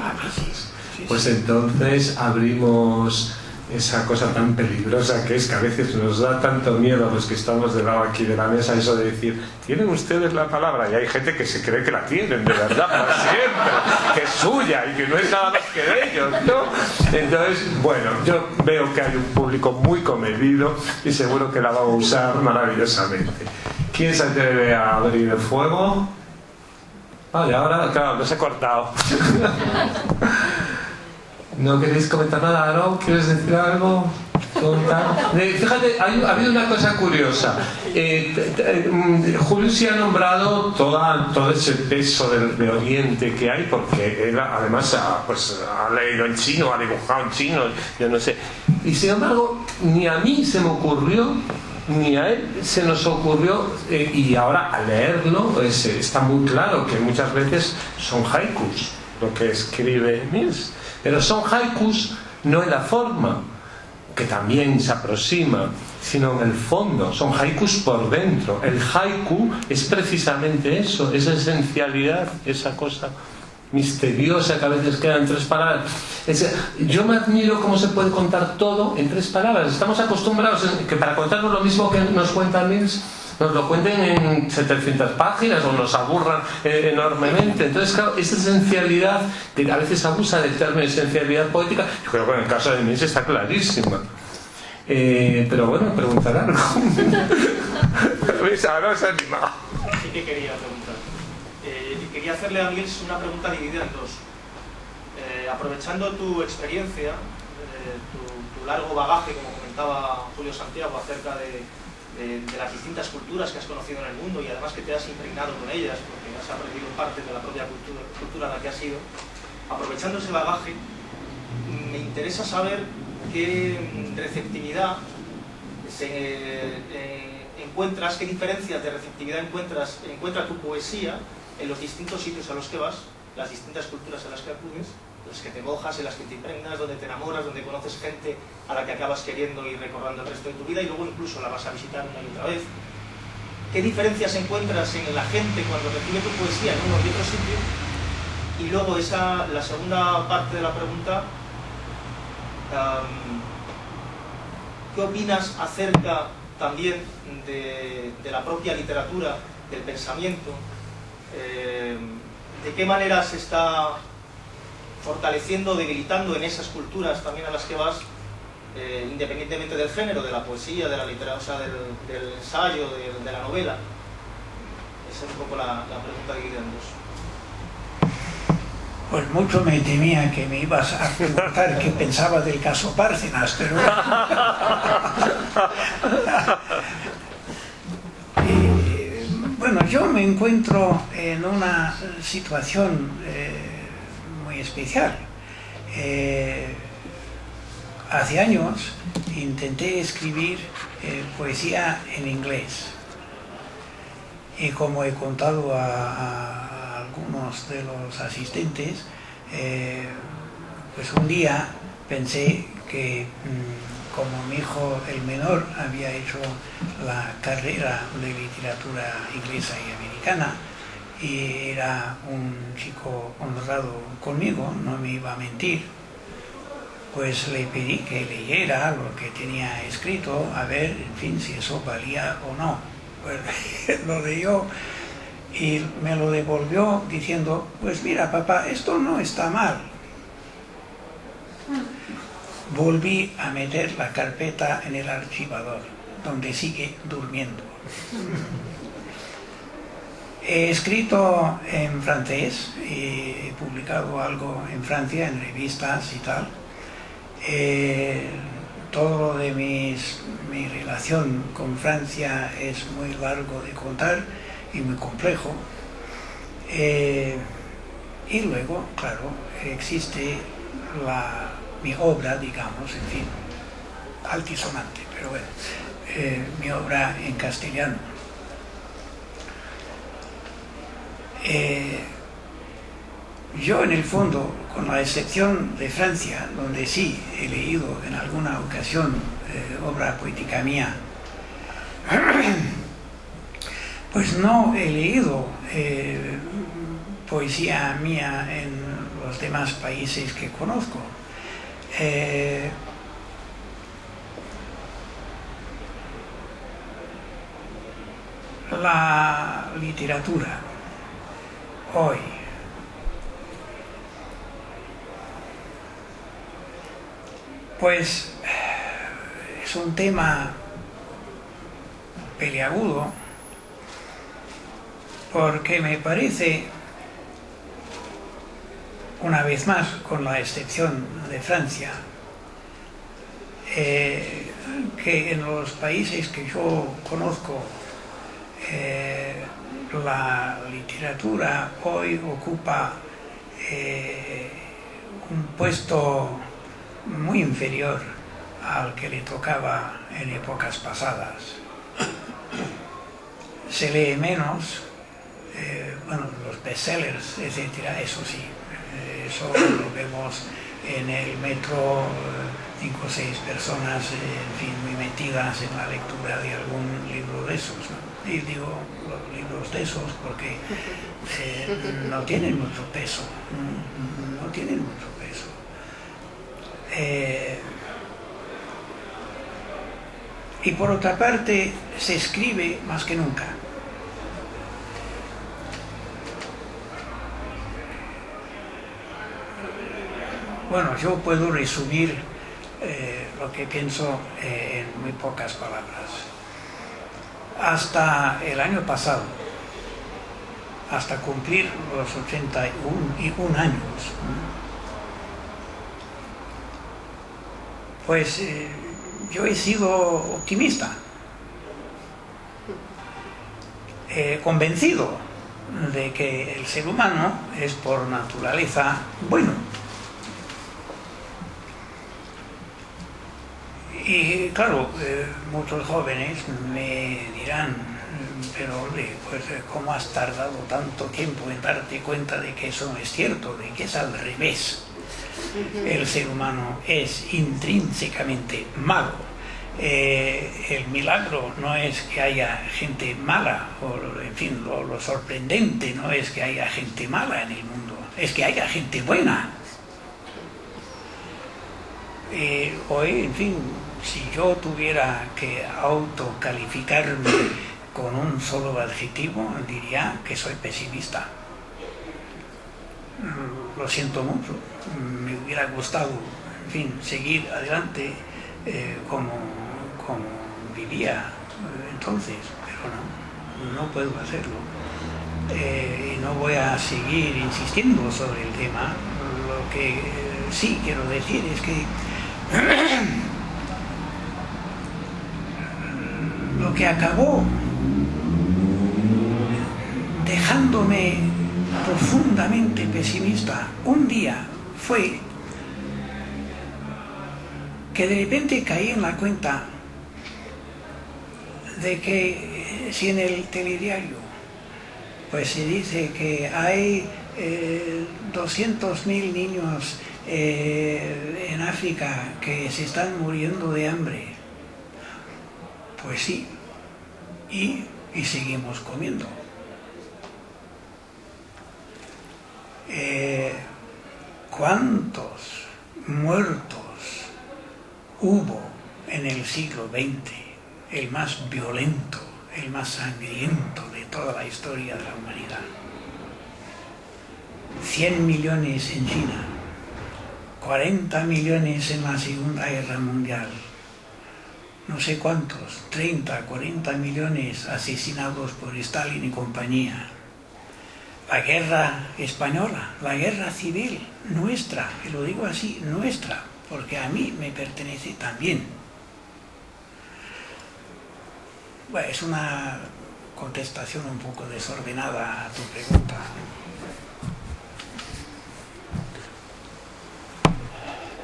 Speaker 1: Pues entonces abrimos esa cosa tan peligrosa que es que a veces nos da tanto miedo a los que estamos del lado aquí de la mesa, eso de decir, ¿tienen ustedes la palabra? Y hay gente que se cree que la tienen, de verdad, para siempre, que es suya y que no es nada más que de ellos, ¿no? Entonces, bueno, yo veo que hay un público muy comedido y seguro que la va a usar maravillosamente. ¿Quién se atreve a abrir el fuego? Vale, ahora, claro, los he cortado. ¿No queréis comentar nada, no? ¿Quieres decir algo? Fíjate, ha habido una cosa curiosa. Julio sí ha nombrado todo ese peso de Oriente que hay, porque él además ha leído en chino, ha dibujado en chino, yo no sé. Y sin embargo, ni a mí se me ocurrió, ni a él se nos ocurrió, y ahora al leerlo está muy claro que muchas veces son haikus lo que escribe Mills. Pero son haikus no en la forma que también se aproxima, sino en el fondo, son haikus por dentro. El haiku es precisamente eso, esa esencialidad, esa cosa misteriosa que a veces queda en 3 palabras. Yo me admiro cómo se puede contar todo en 3 palabras. Estamos acostumbrados que para contarnos lo mismo que nos cuenta Mills, nos lo cuenten en 700 páginas o nos aburran enormemente. Entonces, claro, esa esencialidad, que a veces abusa del término esencialidad poética, yo creo que en el caso de Mills está clarísima. Pero bueno, preguntar algo. Ahora se ha animado.
Speaker 5: Sí que quería preguntar. Quería hacerle a Mills una pregunta dividida en 2. Aprovechando tu experiencia, tu largo bagaje, como comentaba Julio Santiago, acerca de las distintas culturas que has conocido en el mundo y además que te has impregnado con ellas, porque has aprendido parte de la propia cultura en la que has ido, aprovechando ese bagaje, me interesa saber qué receptividad encuentras, qué diferencias de receptividad encuentra tu poesía en los distintos sitios a los que vas, las distintas culturas a las que acudes, en las que te mojas, en las que te impregnas, donde te enamoras, donde conoces gente a la que acabas queriendo y recordando el resto de tu vida y luego incluso la vas a visitar una y otra vez. ¿Qué diferencias encuentras en la gente cuando recibe tu poesía en uno y otro sitio? Y luego la segunda parte de la pregunta, ¿qué opinas acerca también de la propia literatura, del pensamiento? ¿De qué manera se está fortaleciendo, debilitando en esas culturas también a las que vas, independientemente del género, de la poesía, de la literatura, o sea, del ensayo, de la novela? Esa es un poco la pregunta dividida en 2.
Speaker 4: Pues mucho me temía que me ibas a preguntar qué pensaba del caso Bárcenas, pero... Bueno, yo me encuentro en una situación muy especial. Hace años intenté escribir poesía en inglés y como he contado a algunos de los asistentes, pues un día pensé que como mi hijo el menor había hecho la carrera de literatura inglesa y americana y era un chico honrado conmigo, no me iba a mentir, pues le pedí que leyera lo que tenía escrito, a ver, en fin, si eso valía o no. Pues lo leyó y me lo devolvió diciendo, pues mira papá, esto no está mal. Volví a meter la carpeta en el archivador, donde sigue durmiendo. He escrito en francés, he publicado algo en Francia, en revistas y tal. Todo lo de mi relación con Francia es muy largo de contar y muy complejo. Y luego, claro, existe mi obra, digamos, en fin, altisonante, pero bueno, mi obra en castellano. Yo en el fondo, con la excepción de Francia, donde sí he leído en alguna ocasión obra poética mía, pues no he leído poesía mía en los demás países que conozco. La literatura hoy pues es un tema peliagudo porque me parece, una vez más, con la excepción de Francia, que en los países que yo conozco la literatura hoy ocupa un puesto muy inferior al que le tocaba en épocas pasadas. Se lee menos, bueno, los bestsellers, etcétera, eso sí, eso lo vemos en el metro 5 o 6 personas, en fin, muy metidas en la lectura de algún libro de esos, ¿no? Y digo los libros de esos porque no tienen mucho peso, no tienen mucho peso. Y por otra parte, se escribe más que nunca. Bueno, yo puedo resumir lo que pienso en muy pocas palabras. Hasta el año pasado, hasta cumplir los 81 años, pues yo he sido optimista, convencido de que el ser humano es por naturaleza bueno. Y claro, muchos jóvenes me dirán, pero pues ¿cómo has tardado tanto tiempo en darte cuenta de que eso no es cierto, de que es al revés? El ser humano es intrínsecamente malo. El milagro no es que haya gente mala, o en fin, lo sorprendente no es que haya gente mala en el mundo, es que haya gente buena. Hoy, en fin, si yo tuviera que autocalificarme con un solo adjetivo, diría que soy pesimista. Lo siento mucho, me hubiera gustado, en fin, seguir adelante como vivía entonces, pero no puedo hacerlo. Y no voy a seguir insistiendo sobre el tema. Lo que sí quiero decir es que lo que acabó dejándome profundamente pesimista un día fue que de repente caí en la cuenta de que si en el telediario pues se dice que hay 200.000 niños en África que se están muriendo de hambre, pues sí, y seguimos comiendo. ¿Cuántos muertos hubo en el siglo XX, el más violento, el más sangriento de toda la historia de la humanidad? 100 millones en China, 40 millones en la Segunda Guerra Mundial, no sé cuántos, 30, 40 millones asesinados por Stalin y compañía. La guerra española, la guerra civil nuestra, y lo digo así, nuestra, porque a mí me pertenece también. Bueno, es una contestación un poco desordenada a tu pregunta.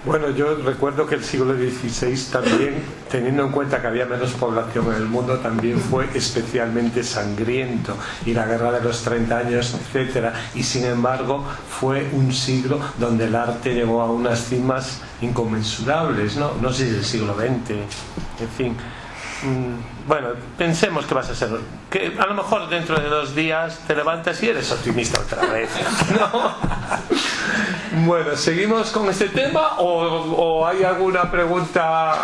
Speaker 1: Bueno, yo recuerdo que el siglo XVI también, teniendo en cuenta que había menos población en el mundo, también fue especialmente sangriento, y la guerra de los 30 años, etcétera, y sin embargo fue un siglo donde el arte llegó a unas cimas inconmensurables, ¿no? No sé si el siglo XX, en fin. Bueno, pensemos que vas a ser, que a lo mejor dentro de 2 días te levantas y eres optimista otra vez, ¿no? Bueno, ¿seguimos con este tema o hay alguna pregunta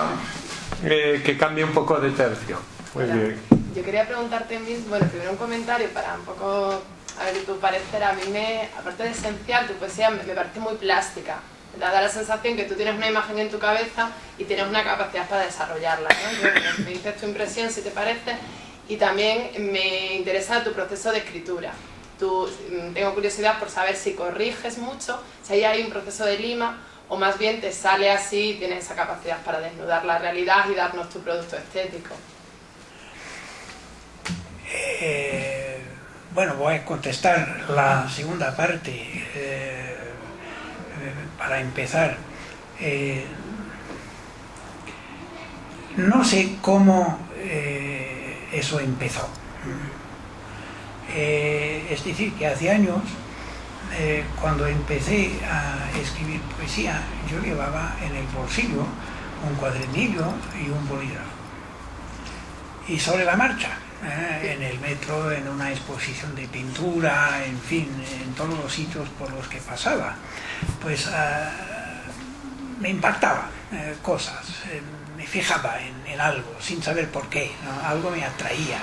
Speaker 1: que cambie un poco de tercio? Muy bien.
Speaker 6: Yo quería preguntarte mismo, bueno, primero un comentario para un poco a ver tu parecer. A mí aparte de esencial, tu poesía me parece muy plástica. Da la sensación que tú tienes una imagen en tu cabeza y tienes una capacidad para desarrollarla, ¿no? Me dices tu impresión, si te parece, y también me interesa tu proceso de escritura. Tengo curiosidad por saber si corriges mucho, si ahí hay un proceso de lima, o más bien te sale así y tienes esa capacidad para desnudar la realidad y darnos tu producto estético.
Speaker 4: Bueno, voy a contestar la segunda parte. Para empezar, no sé cómo eso empezó. Es decir, que hace años cuando empecé a escribir poesía, yo llevaba en el bolsillo un cuadernillo y un bolígrafo. Y sobre la marcha, en el metro, en una exposición de pintura, en fin, en todos los sitios por los que pasaba, pues me impactaba cosas, me fijaba en algo sin saber por qué, ¿no? Algo me atraía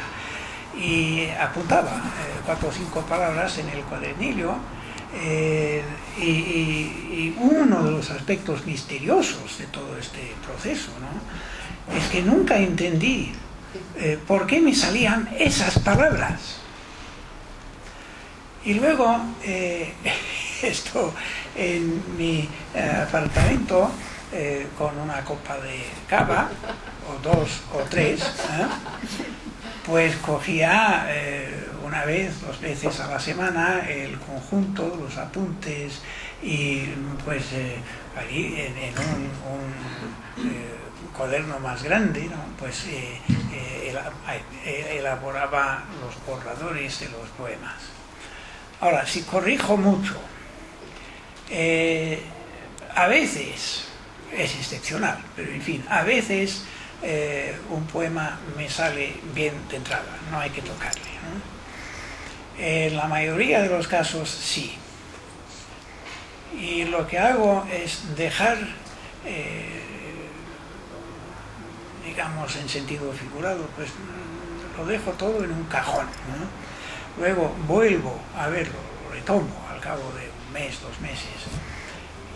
Speaker 4: y apuntaba 4 o 5 palabras en el cuadernillo. Y uno de los aspectos misteriosos de todo este proceso, ¿no?, es que nunca entendí por qué me salían esas palabras. Y luego, esto en mi apartamento, con una copa de cava, o 2 o 3, pues cogía una vez, 2 veces a la semana el conjunto, los apuntes, y pues allí en un cuaderno más grande, ¿no?, pues elaboraba los borradores de los poemas. Ahora, si corrijo mucho, a veces, es excepcional, pero en fin, a veces un poema me sale bien de entrada, no hay que tocarle, ¿no? En la mayoría de los casos sí. Y lo que hago es dejar, digamos en sentido figurado, pues lo dejo todo en un cajón, ¿no? Luego vuelvo a verlo, lo retomo al cabo de 1 mes, 2 meses,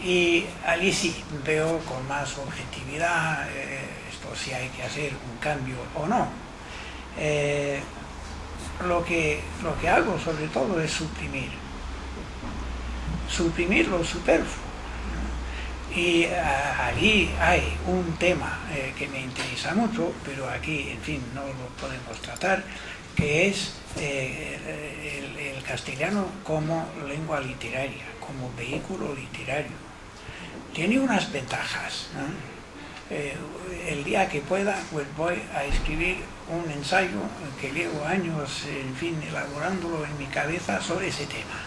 Speaker 4: y allí sí veo con más objetividad si hay que hacer un cambio o no. Lo que hago sobre todo es suprimir lo superfluo, ¿no? Y allí hay un tema que me interesa mucho, pero aquí, en fin, no lo podemos tratar, que es el castellano como lengua literaria, como vehículo literario. Tiene unas ventajas, ¿no? El día que pueda, pues voy a escribir un ensayo que llevo años, en fin, elaborándolo en mi cabeza sobre ese tema.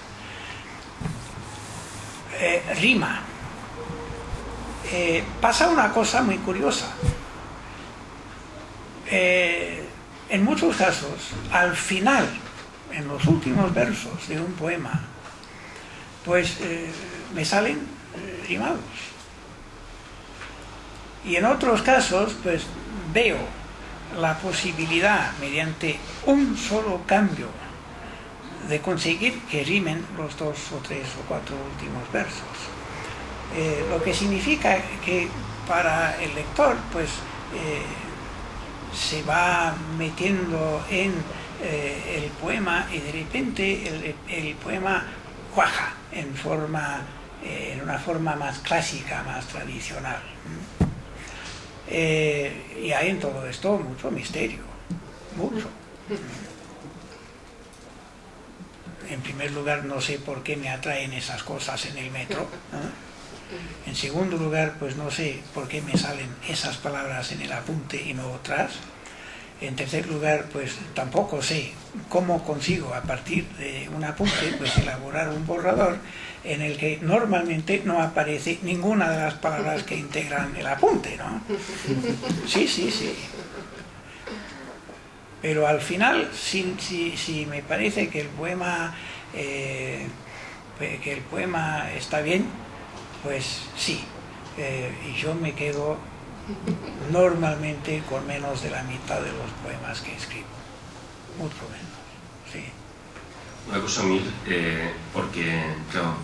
Speaker 4: Rima. Pasa una cosa muy curiosa. En muchos casos, al final, en los últimos versos de un poema, pues me salen rimados. Y en otros casos, pues veo la posibilidad, mediante un solo cambio, de conseguir que rimen los 2 o 3 o 4 últimos versos. Lo que significa que para el lector, pues se va metiendo en el poema y de repente el poema cuaja en una forma más clásica, más tradicional. Y hay en todo esto mucho misterio, mucho. En primer lugar, no sé por qué me atraen esas cosas en el metro, ¿no? En segundo lugar, pues no sé por qué me salen esas palabras en el apunte y no otras. En tercer lugar, pues tampoco sé cómo consigo a partir de un apunte pues elaborar un borrador en el que normalmente no aparece ninguna de las palabras que integran el apunte, ¿no? Sí. Pero al final, si me parece que el poema está bien, pues sí. Y yo me quedo normalmente con menos de la mitad de los poemas que escribo. Mucho menos, sí.
Speaker 3: Una cosa, Mir, porque, claro,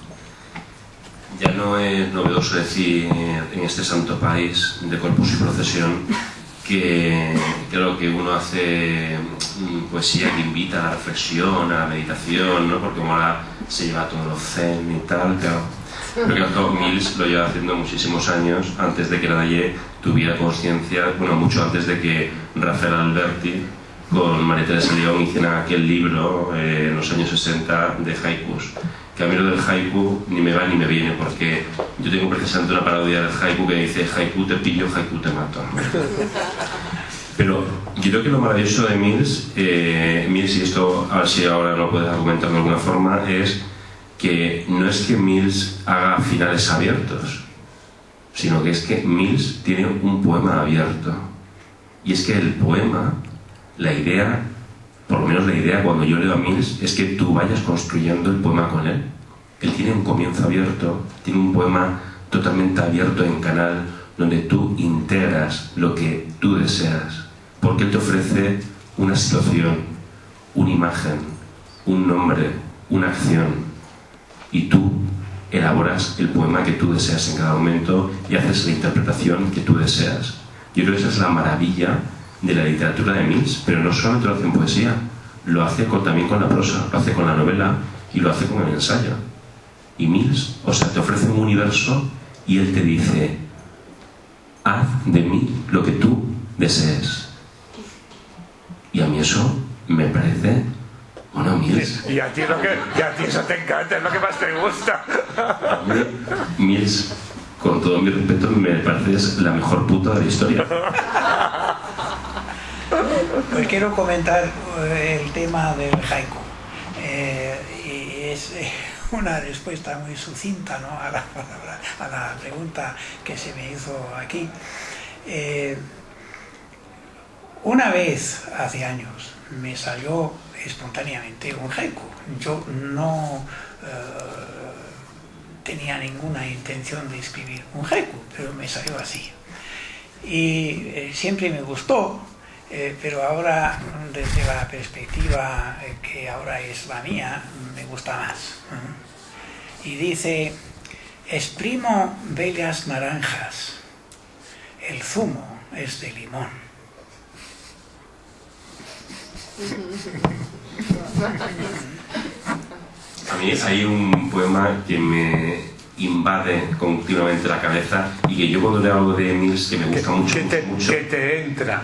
Speaker 3: ya no es novedoso decir en este santo país de Corpus y Procesión que creo que uno hace poesía que invita a la reflexión, a la meditación, ¿no? Porque como ahora se lleva todo lo zen y tal, claro. Pero claro, Mills lo lleva haciendo muchísimos años antes de que Nadie tuviera conciencia, bueno, mucho antes de que Rafael Alberti con María Teresa León hicieran aquel libro en los años 60 de haikus. Que a mí lo del haiku ni me va ni me viene, porque yo tengo precisamente una parodia del haiku que dice: haiku te pillo, haiku te mato. Pero yo creo que lo maravilloso de Mills, y esto a ver si ahora lo puedes argumentar de alguna forma, es que no es que Mills haga finales abiertos, sino que es que Mills tiene un poema abierto. Y es que el poema, la idea, por lo menos la idea cuando yo leo a Mills, es que tú vayas construyendo el poema con él. Él tiene un comienzo abierto, tiene un poema totalmente abierto en canal, donde tú integras lo que tú deseas, porque él te ofrece una situación, una imagen, un nombre, una acción, y tú elaboras el poema que tú deseas en cada momento y haces la interpretación que tú deseas. Yo creo que esa es la maravilla de la literatura de Mills, pero no solamente lo hace en poesía, lo hace también con la prosa, lo hace con la novela y lo hace con el ensayo. Y Mills, o sea, te ofrece un universo y él te dice: haz de mí lo que tú desees. Y a mí eso me parece, bueno, Mills.
Speaker 1: Y a ti eso te encanta, es lo que más te gusta.
Speaker 3: Mills, con todo mi respeto, me parece la mejor puta de la historia.
Speaker 4: Pues quiero comentar el tema del haiku. Y es una respuesta muy sucinta, ¿no?, a la pregunta que se me hizo aquí. Una vez, hace años, me salió espontáneamente un haiku. Yo no tenía ninguna intención de escribir un haiku, pero me salió así. Y siempre me gustó, pero ahora, desde la perspectiva que ahora es la mía, me gusta más. Y dice: exprimo bellas naranjas, el zumo es de limón.
Speaker 3: A mí hay un poema que me invade continuamente la cabeza y que yo cuando leo algo de Mills que me gusta mucho,
Speaker 1: que te entra.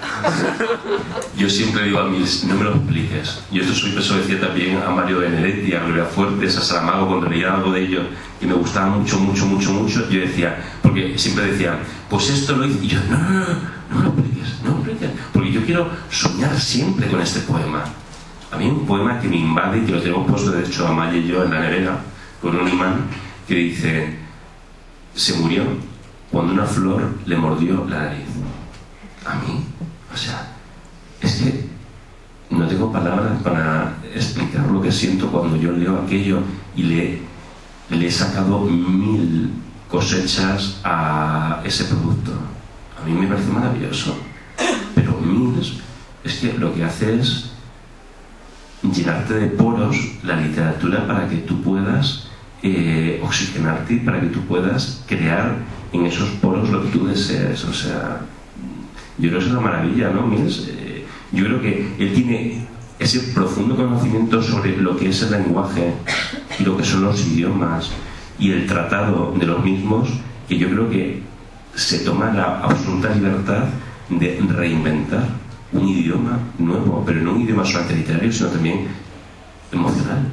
Speaker 3: Yo siempre digo a Mills: no me lo expliques. Yo eso decía también a Mario Benedetti, a Gloria Fuertes, a Saramago, cuando leía algo de ellos que me gustaba mucho, yo decía, porque siempre decían, pues esto lo hice, y yo, no me lo expliques, porque yo quiero soñar siempre con este poema. A mí hay un poema que me invade y que lo tenemos puesto, de hecho, Amaya y yo en la nevera, con un imán, que dice: se murió cuando una flor le mordió la nariz. A mí, o sea, es que no tengo palabras para explicar lo que siento cuando yo leo aquello y le he sacado 1000 cosechas a ese producto. A mí me parece maravilloso. Pero Mills es que lo que hace es llenarte de poros la literatura para que tú puedas oxigenarte y para que tú puedas crear en esos poros lo que tú desees. O sea, yo creo que es una maravilla, ¿no, Mills? Yo creo que él tiene ese profundo conocimiento sobre lo que es el lenguaje y lo que son los idiomas y el tratado de los mismos, que yo creo que se toma la absoluta libertad de reinventar un idioma nuevo, pero no un idioma solamente literario, sino también emocional.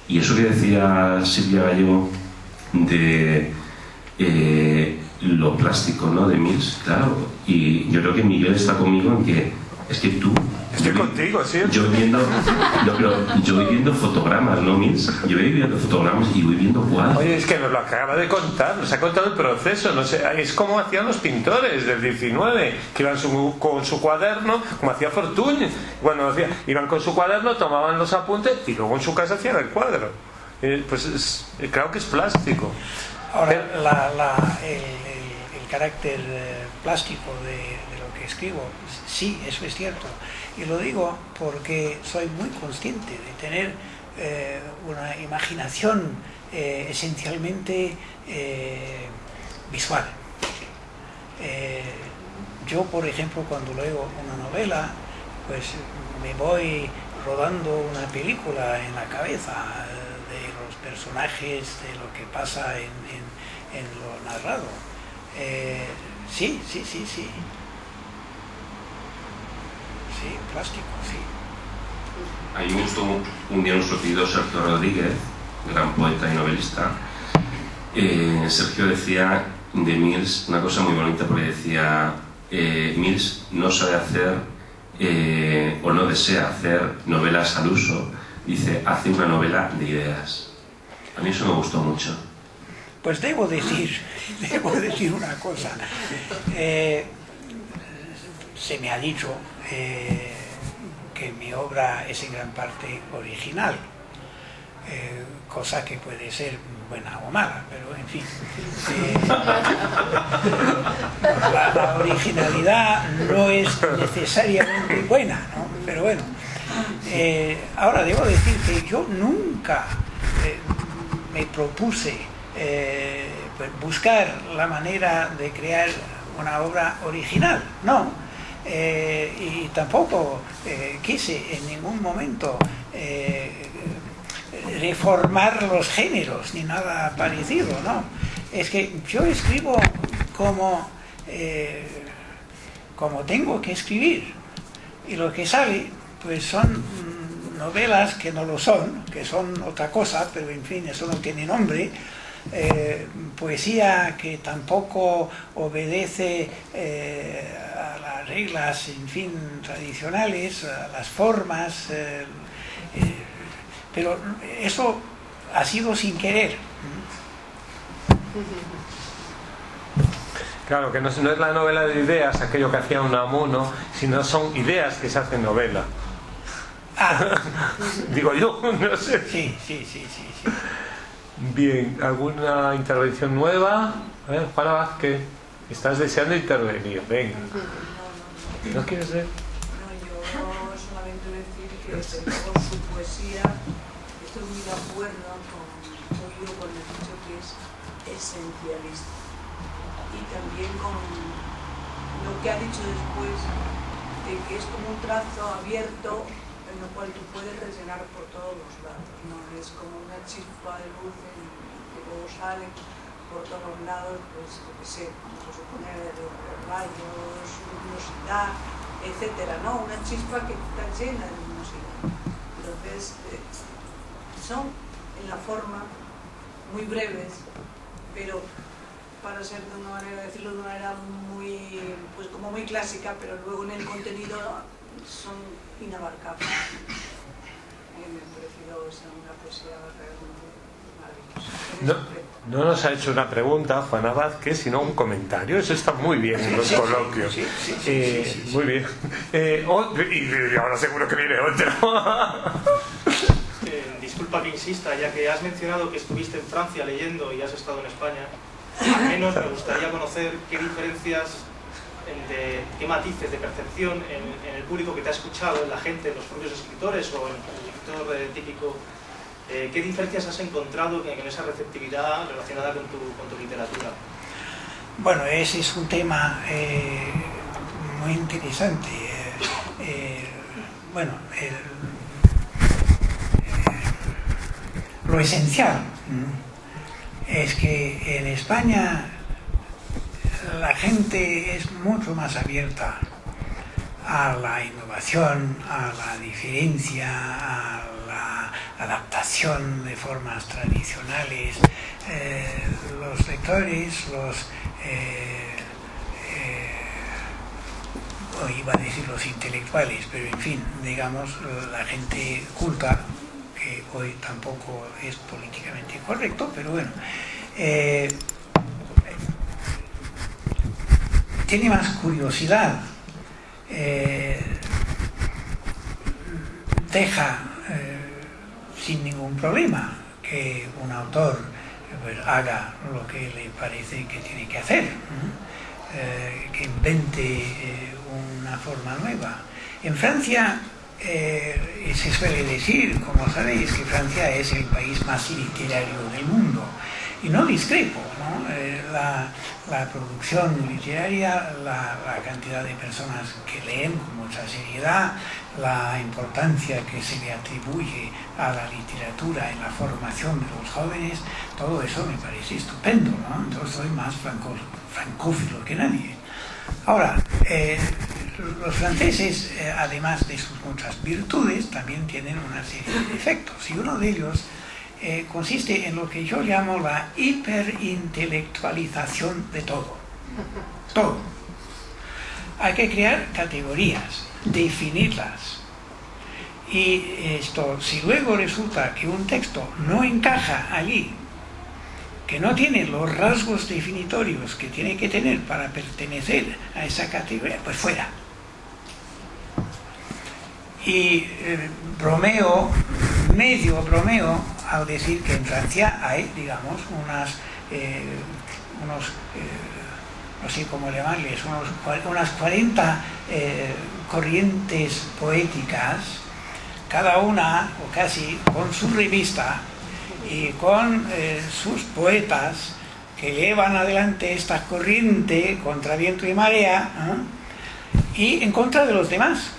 Speaker 3: Y eso que decía Silvia Gallego de lo plástico, ¿no?, de Mills, claro, y yo creo que Miguel está conmigo en que es que tú...
Speaker 1: Estoy contigo, sí.
Speaker 3: Yo voy viendo fotogramas, ¿no, Mills? Yo voy viendo fotogramas y voy viendo cuadros.
Speaker 1: Oye, es que nos lo acaba de contar, nos ha contado el proceso, no sé, es como hacían los pintores del 19, que iban con su cuaderno, como hacía Fortuny, bueno, iban con su cuaderno, tomaban los apuntes y luego en su casa hacían el cuadro. Pues claro que es plástico.
Speaker 4: Ahora, el carácter plástico de lo que escribo, sí, eso es cierto. Y lo digo porque soy muy consciente de tener una imaginación esencialmente visual. Yo, por ejemplo, cuando leo una novela, pues me voy rodando una película en la cabeza de los personajes, de lo que pasa en lo narrado. Sí. Sí, plástico, sí.
Speaker 3: A mí me gustó un día nuestro querido Sergio Rodríguez, gran poeta y novelista. Sergio decía de Mills una cosa muy bonita, porque decía: Mills no sabe hacer o no desea hacer novelas al uso, dice, hace una novela de ideas. A mí eso me gustó mucho.
Speaker 4: Pues debo decir una cosa. Se me ha dicho que mi obra es en gran parte original, cosa que puede ser buena o mala, pero en fin. La originalidad no es necesariamente buena, ¿no? Pero bueno. Ahora debo decir que yo nunca me propuse pues buscar la manera de crear una obra original, no. Y tampoco quise en ningún momento reformar los géneros ni nada parecido, ¿no? Es que yo escribo como tengo que escribir, y lo que sale pues son novelas que no lo son, que son otra cosa, pero en fin, eso no tiene nombre. Poesía que tampoco obedece a las reglas, en fin, tradicionales, a las formas, pero eso ha sido sin querer.
Speaker 1: Claro, que no es la novela de ideas, aquello que hacía Unamuno, sino son ideas que se hacen novela. Digo yo, no sé.
Speaker 4: Sí.
Speaker 1: Bien, ¿alguna intervención nueva? A ver, Juana Vázquez, estás deseando intervenir, venga. ¿No quieres ver?
Speaker 7: No, yo solamente decir que por su poesía estoy muy de acuerdo con el dicho que es esencialista, y también con lo que ha dicho después de que es como un trazo abierto en lo cual tú puedes rellenar por todos los lados, no es como una chispa de luz que luego sale por todos los lados, pues yo qué sé, vamos a suponer rayos, luminosidad, etcétera, ¿no? Una chispa que está llena de luminosidad. Entonces son en la forma muy breves, pero para ser de una manera, decirlo de una manera muy, pues como muy clásica, pero luego en el contenido son inabarcables. Me ha parecido una poesía maravillosa.
Speaker 1: No nos ha hecho una pregunta Juana Vázquez, sino un comentario. Eso está muy bien en los coloquios. Sí. Muy bien. Y ahora seguro que viene otro.
Speaker 5: Disculpa que insista, ya que has mencionado que estuviste en Francia leyendo y has estado en España, al menos me gustaría conocer qué diferencias, qué matices de percepción en el público que te ha escuchado, en la gente, en los propios escritores o en el lector típico, qué diferencias has encontrado en esa receptividad relacionada con tu literatura.
Speaker 4: Bueno, ese es un tema muy interesante. Lo esencial es que en España la gente es mucho más abierta a la innovación, a la diferencia, a la adaptación de formas tradicionales. Los lectores, iba a decir los intelectuales, pero en fin, digamos, la gente culta, que hoy tampoco es políticamente correcto, pero bueno, tiene más curiosidad, deja sin ningún problema que un autor pues haga lo que le parece que tiene que hacer, que invente una forma nueva. En Francia se suele decir, como sabéis, que Francia es el país más literario del mundo, y no discrepo, ¿no? La producción literaria, la cantidad de personas que leen con mucha seriedad, la importancia que se le atribuye a la literatura en la formación de los jóvenes, todo eso me parece estupendo, ¿no? Yo soy más francófilo que nadie. Ahora, los franceses, además de sus muchas virtudes, también tienen una serie de defectos, y uno de ellos consiste en lo que yo llamo la hiperintelectualización de todo. Todo. Hay que crear categorías, definirlas, Y esto, si luego resulta que un texto no encaja allí, que no tiene los rasgos definitorios que tiene que tener para pertenecer a esa categoría, pues fuera. Y medio bromeo al decir que en Francia hay, digamos, no sé cómo llamarles, unas 40 corrientes poéticas, cada una, o casi, con su revista y con sus poetas que llevan adelante esta corriente contra viento y marea, y en contra de los demás.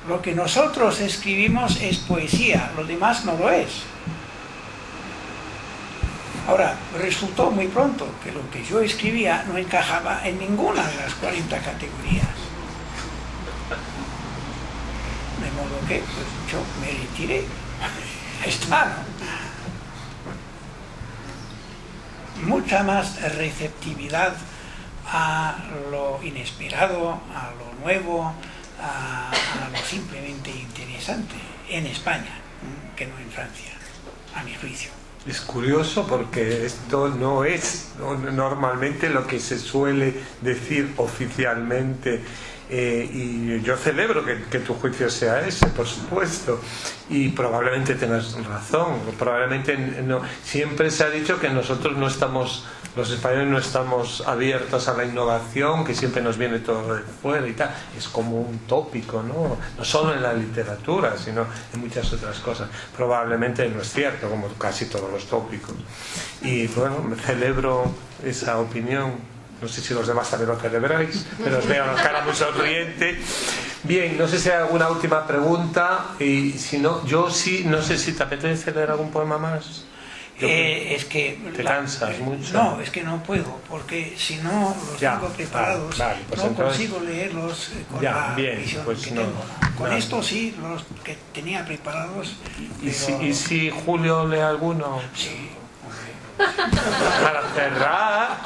Speaker 4: Lo que nosotros escribimos es poesía, lo demás no lo es. Ahora, resultó muy pronto que lo que yo escribía no encajaba en ninguna de las 40 categorías. De modo que pues, yo me retiré. Está, ¿no? Mucha más receptividad a lo inesperado, a lo nuevo, a lo simplemente interesante en España que no en Francia, a mi juicio.
Speaker 1: Es curioso porque esto no es normalmente lo que se suele decir oficialmente, y yo celebro que tu juicio sea ese, por supuesto, y probablemente tengas razón. Probablemente no, siempre se ha dicho que nosotros no estamos, los españoles no estamos abiertos a la innovación, que siempre nos viene todo de fuera y tal. Es como un tópico, ¿no? No solo en la literatura, sino en muchas otras cosas. Probablemente no es cierto, como casi todos los tópicos. Y bueno, me celebro esa opinión. No sé si los demás también lo celebráis, pero os veo la cara muy sonriente. Bien, no sé si hay alguna última pregunta, y si no, yo sí, no sé si te apetece leer algún poema más.
Speaker 4: Es que
Speaker 1: te cansas mucho.
Speaker 4: No, es que no puedo, porque si no los tengo preparados,
Speaker 1: vale, pues
Speaker 4: no
Speaker 1: entonces,
Speaker 4: consigo leerlos con
Speaker 1: ya,
Speaker 4: la
Speaker 1: bien,
Speaker 4: visión
Speaker 1: pues
Speaker 4: que
Speaker 1: no,
Speaker 4: tengo. Con
Speaker 1: nada.
Speaker 4: esto sí, los que tenía preparados.
Speaker 1: ¿Y si Julio lee alguno?
Speaker 4: Sí.
Speaker 1: Para cerrar,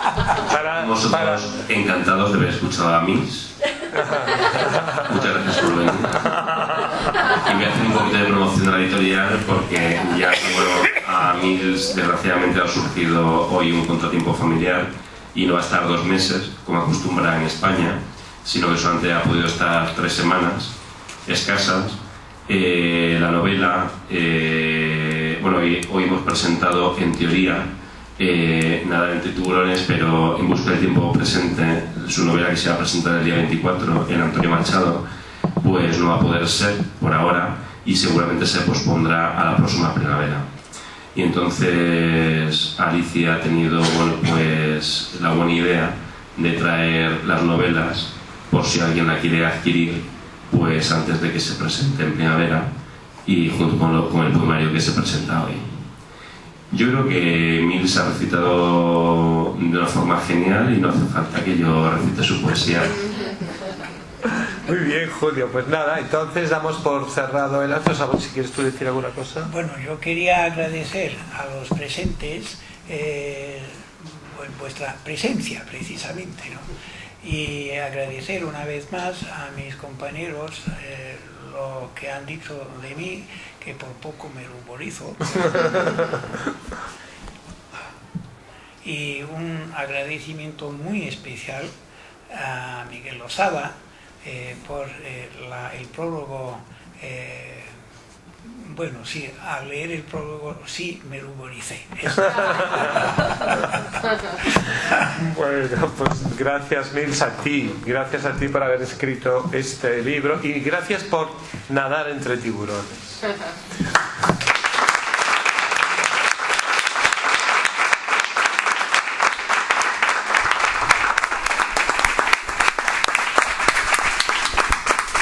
Speaker 3: Nosotros encantados de haber escuchado a Mills. Muchas gracias por venir. Y voy a hacer un poquito de promoción de la editorial, porque ya bueno, a Mills desgraciadamente ha surgido hoy un contratiempo familiar y no va a estar 2 meses como acostumbra en España, sino que solamente ha podido estar 3 semanas escasas. La novela, bueno, hoy hemos presentado en teoría Nadar entre tiburones, pero En busca del tiempo presente, su novela que se va a presentar el día 24 en Antonio Machado, pues no va a poder ser por ahora y seguramente se pospondrá a la próxima primavera. Y entonces Alicia ha tenido, bueno, pues la buena idea de traer las novelas por si alguien la quiere adquirir, pues antes de que se presente en primavera, y junto con el poemario que se presenta hoy. Yo creo que Mills ha recitado de una forma genial y no hace falta que yo recite su poesía.
Speaker 1: Muy bien, Julio, pues nada, entonces damos por cerrado el acto. ¿Sabes si quieres tú decir alguna cosa?
Speaker 4: Bueno, yo quería agradecer a los presentes vuestra presencia, precisamente, ¿no? Y agradecer una vez más a mis compañeros lo que han dicho de mí, que por poco me ruborizo. Y un agradecimiento muy especial a Miguel Losada por el prólogo. Bueno, sí, al leer el prólogo sí me ruboricé.
Speaker 1: Bueno, pues gracias, Mills, a ti. Gracias a ti por haber escrito este libro y gracias por nadar entre tiburones.